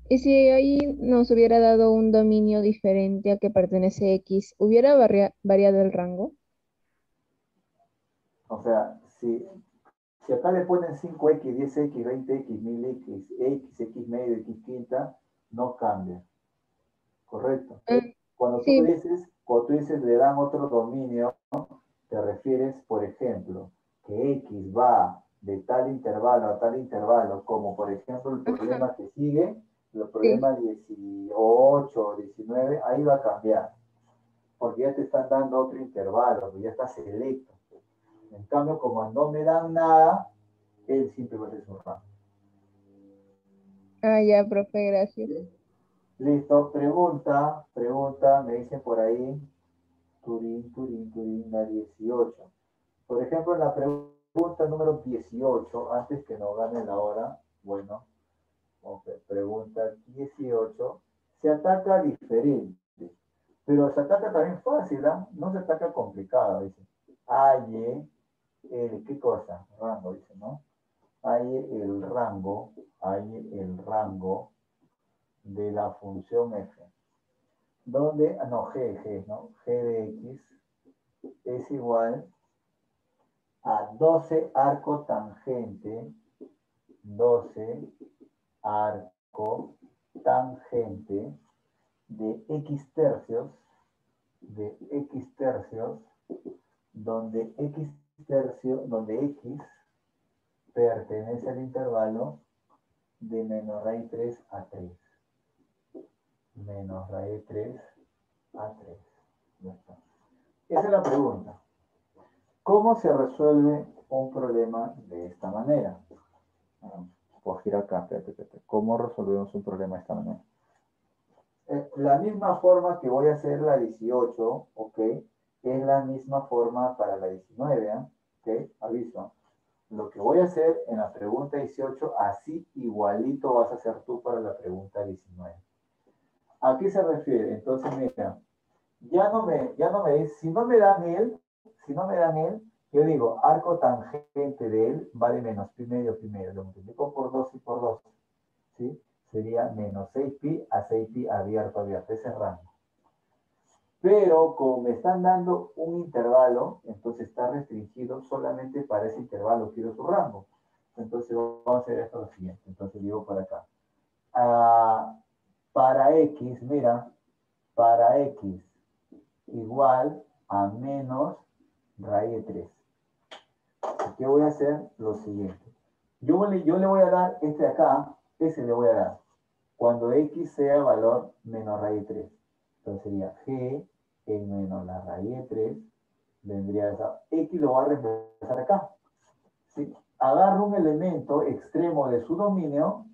Speaker 5: y si ahí nos hubiera dado un dominio diferente a que pertenece X, ¿hubiera variado el rango?
Speaker 1: o sea, si acá le ponen 5x, 10x, 20x, 1000x, x medio, x quinta, no cambia. ¿Correcto? Cuando tú
Speaker 5: Sí,
Speaker 1: dices le dan otro dominio, te refieres, por ejemplo, que x va de tal intervalo a tal intervalo, como por ejemplo el problema que sigue, el
Speaker 5: sí.
Speaker 1: problema 18 o 19, ahí va a cambiar, porque ya te están dando otro intervalo, ya está selecto. En cambio, como no me dan nada, él simplemente es un rango.
Speaker 5: Ah, ya, profe, gracias.
Speaker 1: Listo, me dicen por ahí, Turín, la 18. Por ejemplo, en la pregunta número 18, antes que no gane la hora, bueno, okay, pregunta 18, se ataca diferente, pero se ataca también fácil, ¿eh? No se ataca complicado, dice. Hay ¿qué cosa? Rango, dice, ¿no? Hay el rango de la función f, donde, no, ¿no? G de x es igual a 12 arco tangente, 12 arco tangente de x tercios, donde donde x pertenece al intervalo de menos raíz 3 a 3. Menos raíz 3 a 3. Ya está. Esa es la pregunta. ¿Cómo se resuelve un problema de esta manera? Voy a girar acá, espérate. ¿Cómo resolvemos un problema de esta manera? La misma forma que voy a hacer la 18, ¿ok? Es la misma forma para la 19, ¿ok? Aviso. Lo que voy a hacer en la pregunta 18, así igualito vas a hacer tú para la pregunta 19. ¿A qué se refiere? Entonces, mira, ya no me dice, si no me dan él, yo digo, arco tangente de él va de menos pi medio, lo multiplico por 2 y por 2, ¿sí? Sería menos 6pi a 6pi abierto, ese rango. Pero como me están dando un intervalo, entonces está restringido solamente para ese intervalo, quiero su rango. Entonces vamos a hacer esto lo siguiente. Entonces digo por acá. Para x, mira, para x igual a menos raíz de 3. ¿Qué voy a hacer? Lo siguiente. Yo le voy a dar este de acá, ese le voy a dar. Cuando x sea valor menos raíz de 3. Entonces sería g en menos la raíz de 3 vendría esa. X lo va a reemplazar acá. ¿Sí? Agarro un elemento extremo de su dominio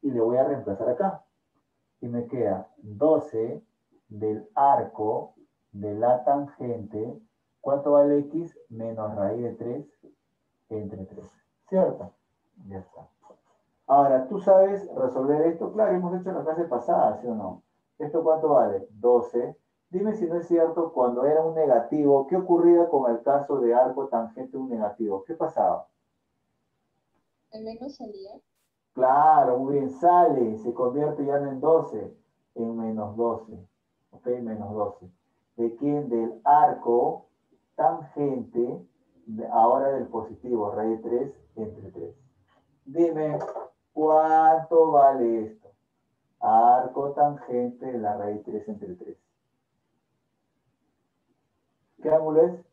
Speaker 1: y le voy a reemplazar acá. Y me queda 12 del arco de la tangente. ¿Cuánto vale x? Menos raíz de 3 entre 3. ¿Cierto? Ya está. Ahora, ¿tú sabes resolver esto? Claro, hemos hecho la clase pasada, ¿sí o no? ¿Esto cuánto vale? 12. Dime si no es cierto, cuando era un negativo, ¿qué ocurría con el caso de arco tangente un negativo? ¿Qué pasaba?
Speaker 5: ¿El menos salía?
Speaker 1: Claro, muy bien, sale, se convierte ya no en 12, en menos 12. ¿Ok? Menos 12. ¿De quién? Del arco tangente, ahora del positivo, raíz 3 entre 3. Dime, ¿cuánto vale esto? Arco tangente de la raíz 3 entre 3. ¿Qué ángulo es?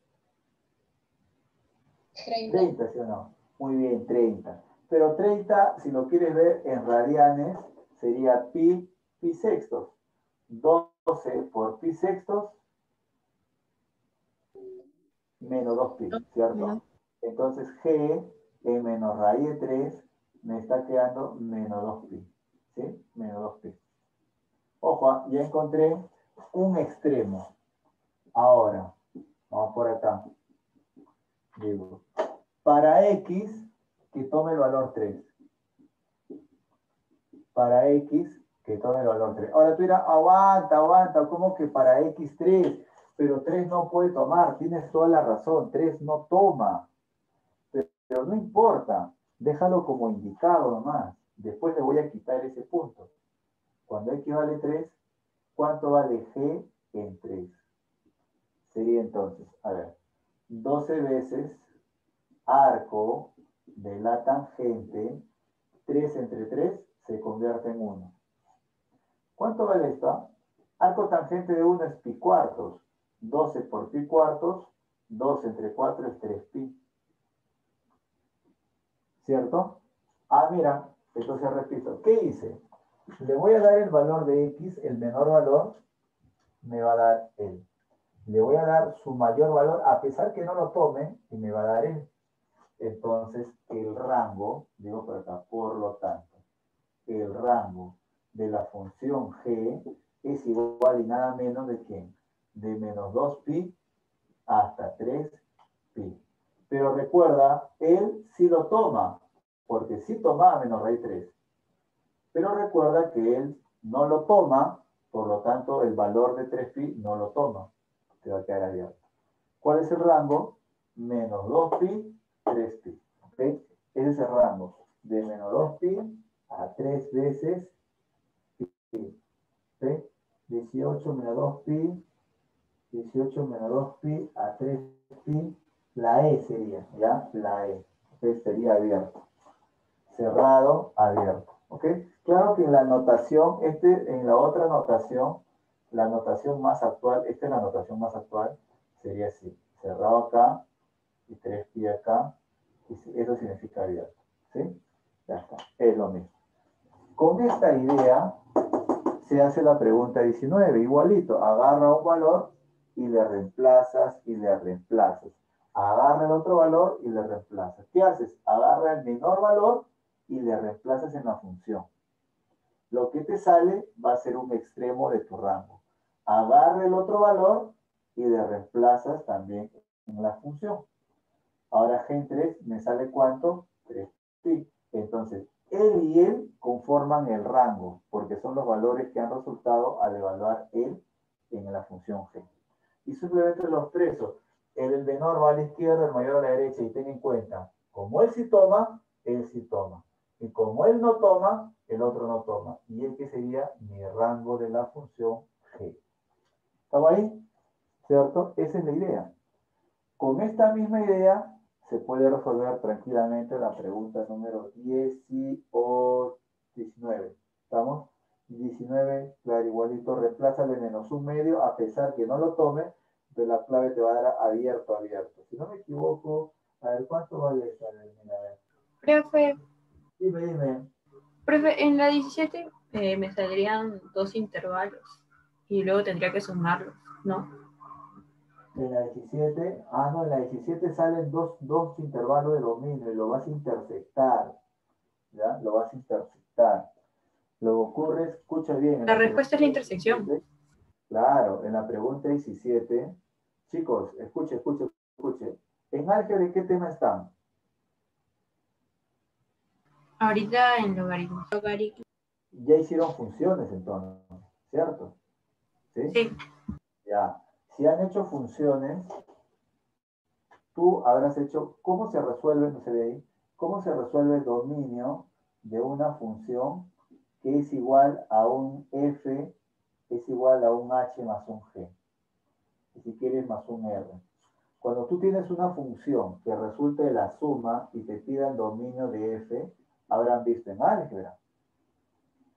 Speaker 1: 30, ¿sí o no? Muy bien, 30. Pero 30, si lo quieres ver en radianes, sería pi sextos. 12 por pi sextos menos 2pi, ¿cierto? Entonces G en menos raíz de 3 me está quedando menos 2pi. ¿Sí? Menos 2pi. Ojo, ya encontré un extremo. Ahora, vamos por acá. Digo, para X, que tome el valor 3. Para X, que tome el valor 3. Ahora tú dirás, aguanta, ¿cómo que para X 3? Pero 3 no puede tomar, tienes toda la razón, 3 no toma. Pero no importa, déjalo como indicado nomás. Después le voy a quitar ese punto. Cuando X vale 3, ¿cuánto vale G en 3? Sería entonces, a ver, 12 veces arco de la tangente, 3 entre 3 se convierte en 1. ¿Cuánto vale esto? Arco tangente de 1 es pi cuartos. 12 por pi cuartos, 2 entre 4 es 3pi. ¿Cierto? Ah, mira, entonces repito, ¿qué hice? Le voy a dar el valor de X, el menor valor me va a dar él. Le voy a dar su mayor valor, a pesar que no lo tome, y me va a dar él. Entonces, el rango, digo por acá, por lo tanto, el rango de la función g es igual y nada menos de ¿quién? De menos 2pi hasta 3pi. Pero recuerda, él sí lo toma, porque sí tomaba menos raíz 3. Pero recuerda que él no lo toma, por lo tanto, el valor de 3pi no lo toma. Te va a quedar abierto. ¿Cuál es el rango? Menos 2pi, 3pi. ¿Ok? Ese es el rango. De menos 2pi a 3 veces pi. ¿Ok? 18 menos 2pi, 18 menos 2pi a 3pi. La E sería, ¿ya? La E. ¿Ok? Sería abierto. Cerrado, abierto. ¿Ok? Claro que en la notación, en la otra notación, la notación más actual, esta es la notación más actual, sería así. Cerrado acá y 3pi acá. Y eso significa abierto. ¿Sí? Ya está. Es lo mismo. Con esta idea se hace la pregunta 19. Igualito. Agarra un valor y le reemplazas y le reemplazas. Agarra el otro valor y le reemplazas. ¿Qué haces? Agarra el menor valor y le reemplazas en la función. Lo que te sale va a ser un extremo de tu rango. Agarra el otro valor y le reemplazas también en la función. Ahora G en 3 me sale ¿cuánto? 3pi. Entonces, él y él conforman el rango, porque son los valores que han resultado al evaluar él en la función G. Y simplemente los expreso. El menor va a la izquierda, el mayor a la derecha, y ten en cuenta, como él sí toma, él sí toma. Y como él no toma, el otro no toma. Y el que sería mi rango de la función G. ¿Estamos ahí? ¿Cierto? Esa es la idea. Con esta misma idea se puede resolver tranquilamente la pregunta número 19. ¿Estamos? 19, claro, igualito, reemplázale menos un medio, a pesar que no lo tome, entonces la clave te va a dar abierto. Si no me equivoco, a ver, ¿cuánto vale esta? A ver.
Speaker 3: Profe,
Speaker 1: Dime.
Speaker 3: profe, en la 17 me saldrían 2 intervalos y luego tendría que sumarlos, ¿no?
Speaker 1: En la 17, no, en la 17 salen dos intervalos de dominio y lo vas a intersectar, ¿ya? Lo vas a intersectar. Lo que ocurre, escucha bien.
Speaker 3: La respuesta es la intersección.
Speaker 1: Claro, en la pregunta 17, chicos, escuche. ¿En álgebra de qué tema están?
Speaker 3: Ahorita en logaritmos.
Speaker 2: Logaritmo.
Speaker 1: Ya hicieron funciones entonces, ¿cierto? ¿Sí?
Speaker 3: Sí.
Speaker 1: Ya. Si han hecho funciones, tú habrás hecho, ¿cómo se resuelve, no se ve ahí? ¿Cómo se resuelve el dominio de una función que es igual a un f, es igual a un h más un g? Y si quieres, más un r. Cuando tú tienes una función que resulte de la suma y te pida el dominio de f, habrán visto en álgebra.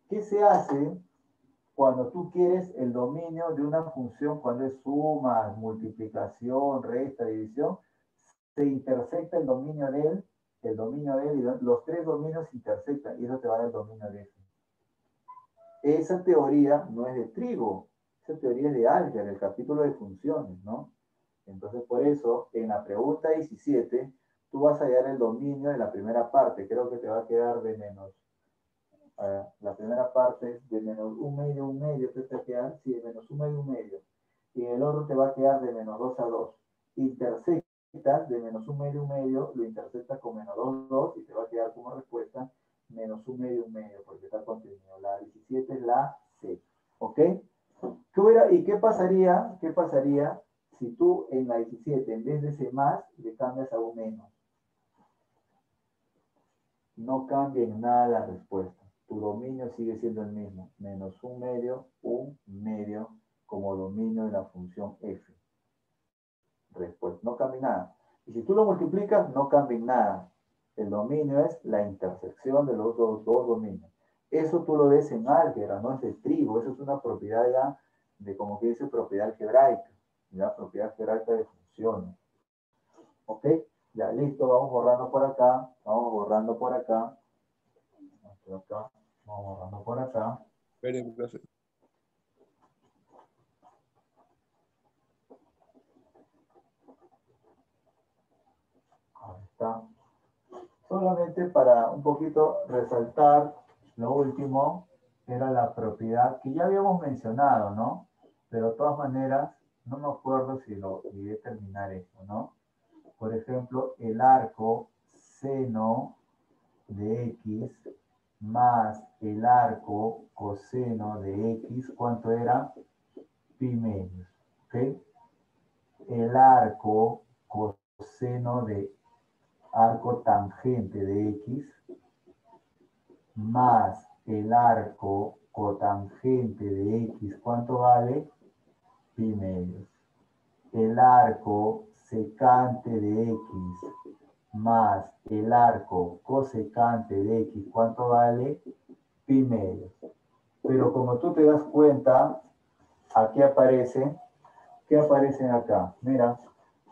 Speaker 1: ¿Qué se hace cuando tú quieres el dominio de una función cuando es suma, multiplicación, resta, división? Se intersecta el dominio de él, y los tres dominios se intersectan y eso te va a dar el dominio de f. Esa teoría no es de trigo, esa teoría es de álgebra, el capítulo de funciones, ¿no? Entonces, por eso, en la pregunta 17, tú vas a hallar el dominio de la primera parte. Creo que te va a quedar de menos. La primera parte es de menos un medio, ¿qué te va a quedar? Sí, de menos un medio. Y el otro te va a quedar de menos 2 a 2. Intersectas de menos un medio, lo intersectas con menos 2 y te va a quedar como respuesta menos un medio, porque está contenido. La 17 es la C. ¿Ok? ¿Y qué pasaría si tú en la 17, en vez de ese más, le cambias a un menos? No cambia en nada la respuesta. Tu dominio sigue siendo el mismo. Menos un medio como dominio de la función f. Respuesta. No cambia nada. Y si tú lo multiplicas, no cambia en nada. El dominio es la intersección de los dos dominios. Eso tú lo ves en álgebra, no es de trigo. Eso es una propiedad ya de, como que dice, propiedad algebraica. Ya, propiedad algebraica de funciones. ¿Ok? Ya, listo. Vamos borrando por acá. Vamos borrando por acá. Vamos borrando por acá.
Speaker 4: Esperen, profe.
Speaker 1: Ahí está. Solamente para un poquito resaltar lo último, era la propiedad que ya habíamos mencionado, ¿no? Pero de todas maneras, no me acuerdo si lo llegué a terminar eso, ¿no? Por ejemplo, el arco seno de x más el arco coseno de x, ¿cuánto era? Pi medios, ¿ok? El arco coseno de arco tangente de x más el arco cotangente de x, ¿cuánto vale? Pi medios. El arco secante de x más el arco cosecante de x, ¿cuánto vale? Pi medios. Pero como tú te das cuenta, aquí aparece, ¿qué aparecen acá? Mira,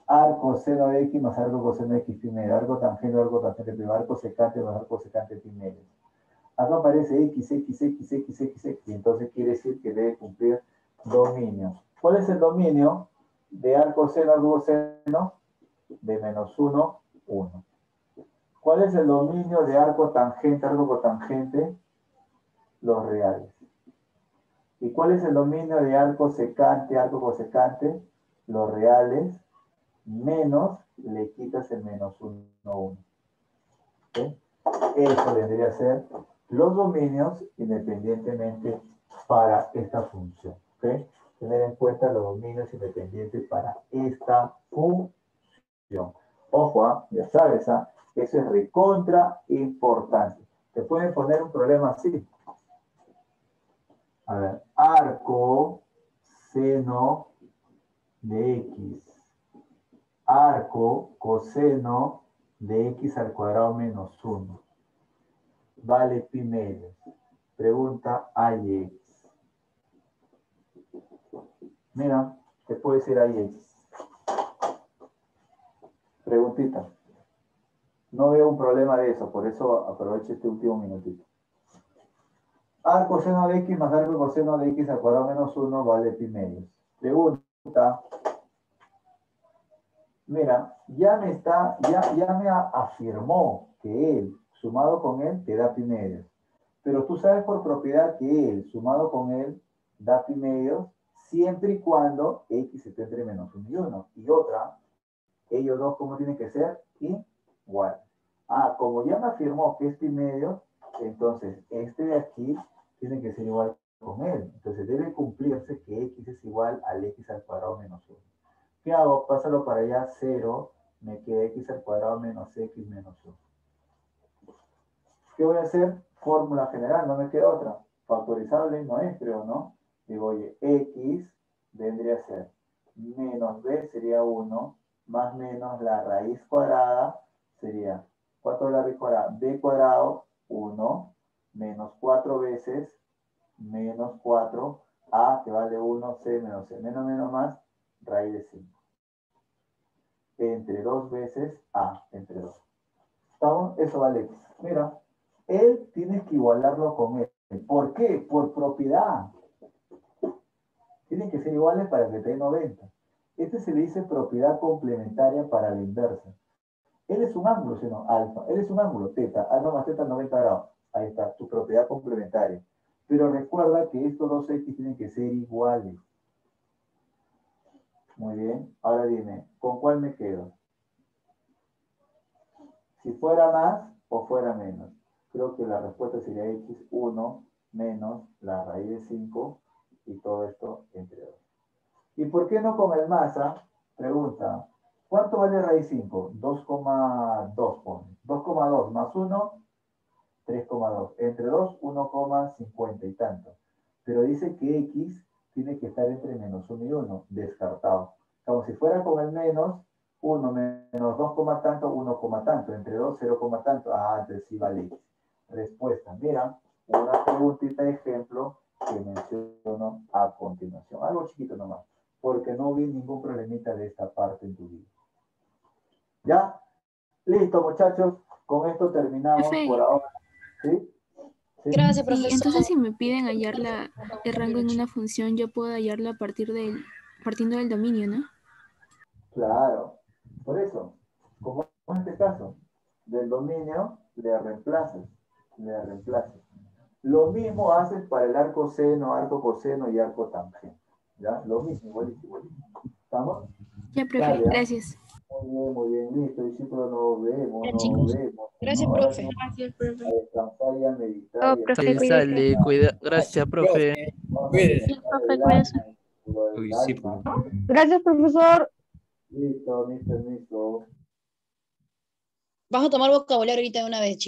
Speaker 1: arco seno de x más arco coseno de x pi medio, arco tangente pi medio, arco secante más arco secante pi medio. Acá aparece x, y entonces quiere decir que debe cumplir dominio. ¿Cuál es el dominio de arco seno, de menos 1, 1? ¿Cuál es el dominio de arco cotangente? Los reales. ¿Y cuál es el dominio de arco cosecante? Los reales, menos, le quitas el menos 1, 1. ¿Sí? Eso vendría a ser los dominios independientemente para esta función. ¿Okay? Tener en cuenta los dominios independientes para esta función. Ojo, ya sabes, eso es recontra importante. Te pueden poner un problema así. A ver, arco seno de x, arco coseno de x al cuadrado menos 1. Vale pi medios. Pregunta AX. Mira, te puede decir AX. Preguntita. No veo un problema de eso, por eso aprovecho este último minutito. Arco seno de x más arco coseno de x al cuadrado menos 1 vale pi medios. Pregunta. Mira, ya me afirmó que él, sumado con él, te da pi medios. Pero tú sabes por propiedad que él, sumado con él, da pi medios siempre y cuando x esté entre menos 1 y 1. Y otra, ellos dos, ¿cómo tienen que ser? Igual. Ah, como ya me afirmó que este y medio, entonces este de aquí tiene que ser igual con él. Entonces debe cumplirse que x es igual al x al cuadrado menos 1. ¿Qué hago? Pásalo para allá, 0, me queda x al cuadrado menos x menos 1. ¿Qué voy a hacer? Fórmula general, no me queda otra. Factorizable no es, creo, ¿no? Digo, oye, x vendría a ser menos b sería 1, más menos la raíz cuadrada sería 4 la raíz cuadrada, b cuadrado, 1, menos 4 veces, menos 4, a que vale 1, c menos c, menos más, raíz de 5. Entre 2 veces a, entre 2. ¿Estamos? Eso vale x. Mira, él tienes que igualarlo con él. ¿Por qué? Por propiedad. Tienen que ser iguales para que te dé 90. Este se le dice propiedad complementaria para la inversa. Él es un ángulo, sino alfa. Él es un ángulo, teta. Alfa más teta, 90 grados. Ahí está, tu propiedad complementaria. Pero recuerda que estos dos x tienen que ser iguales. Muy bien. Ahora dime, ¿con cuál me quedo? Si fuera más o fuera menos. Creo que la respuesta sería x1 menos la raíz de 5 y todo esto entre 2. ¿Y por qué no con el masa? Pregunta, ¿cuánto vale raíz 5? 2,2 pone. 2,2 más 1, 3,2. Entre 2, 1,50 y tanto. Pero dice que x tiene que estar entre menos 1 y 1, descartado. Como si fuera con el menos, 1 menos 2, tanto, 1, tanto. Entre 2, 0, tanto. Ah, entonces sí vale x. Respuesta. Mira, una preguntita de ejemplo que menciono a continuación. Algo chiquito nomás, porque no vi ningún problemita de esta parte en tu vida. ¿Ya? Listo, muchachos. Con esto terminamos
Speaker 6: Profe.
Speaker 1: por ahora. ¿Sí? ¿Sí?
Speaker 2: Gracias,
Speaker 6: Sí,
Speaker 2: profesor.
Speaker 6: entonces si me piden hallar el rango en una función, yo puedo hallarla partiendo del dominio, ¿no?
Speaker 1: Claro. Por eso, como en este caso, del dominio le reemplazas. Le reemplazas. Lo mismo haces para el arco seno, arco coseno y arco tangente. ¿Ya? Lo mismo, igualito, igualito. ¿Estamos?
Speaker 6: Ya, profe,
Speaker 1: Dale, ¿ah?
Speaker 6: gracias.
Speaker 1: Muy bien, listo. Discípulos, nos vemos,
Speaker 2: Ya,
Speaker 1: nos
Speaker 2: chicos.
Speaker 1: vemos.
Speaker 2: Gracias,
Speaker 1: Ahora
Speaker 2: profe.
Speaker 1: sí,
Speaker 3: Gracias, profe.
Speaker 1: a descansar y a meditar.
Speaker 5: Oh,
Speaker 1: Y a
Speaker 5: profe,
Speaker 7: Sí,
Speaker 5: cuídese.
Speaker 7: sale, gracias, profe.
Speaker 1: vamos a
Speaker 2: Cuídese.
Speaker 1: terminar
Speaker 5: Profe,
Speaker 1: el
Speaker 5: cuídese.
Speaker 1: alma, el
Speaker 7: Sí,
Speaker 1: alma.
Speaker 5: Gracias, profesor.
Speaker 1: Listo, listo, listo.
Speaker 2: Vamos a tomar vocabulario ahorita de una vez, chicos.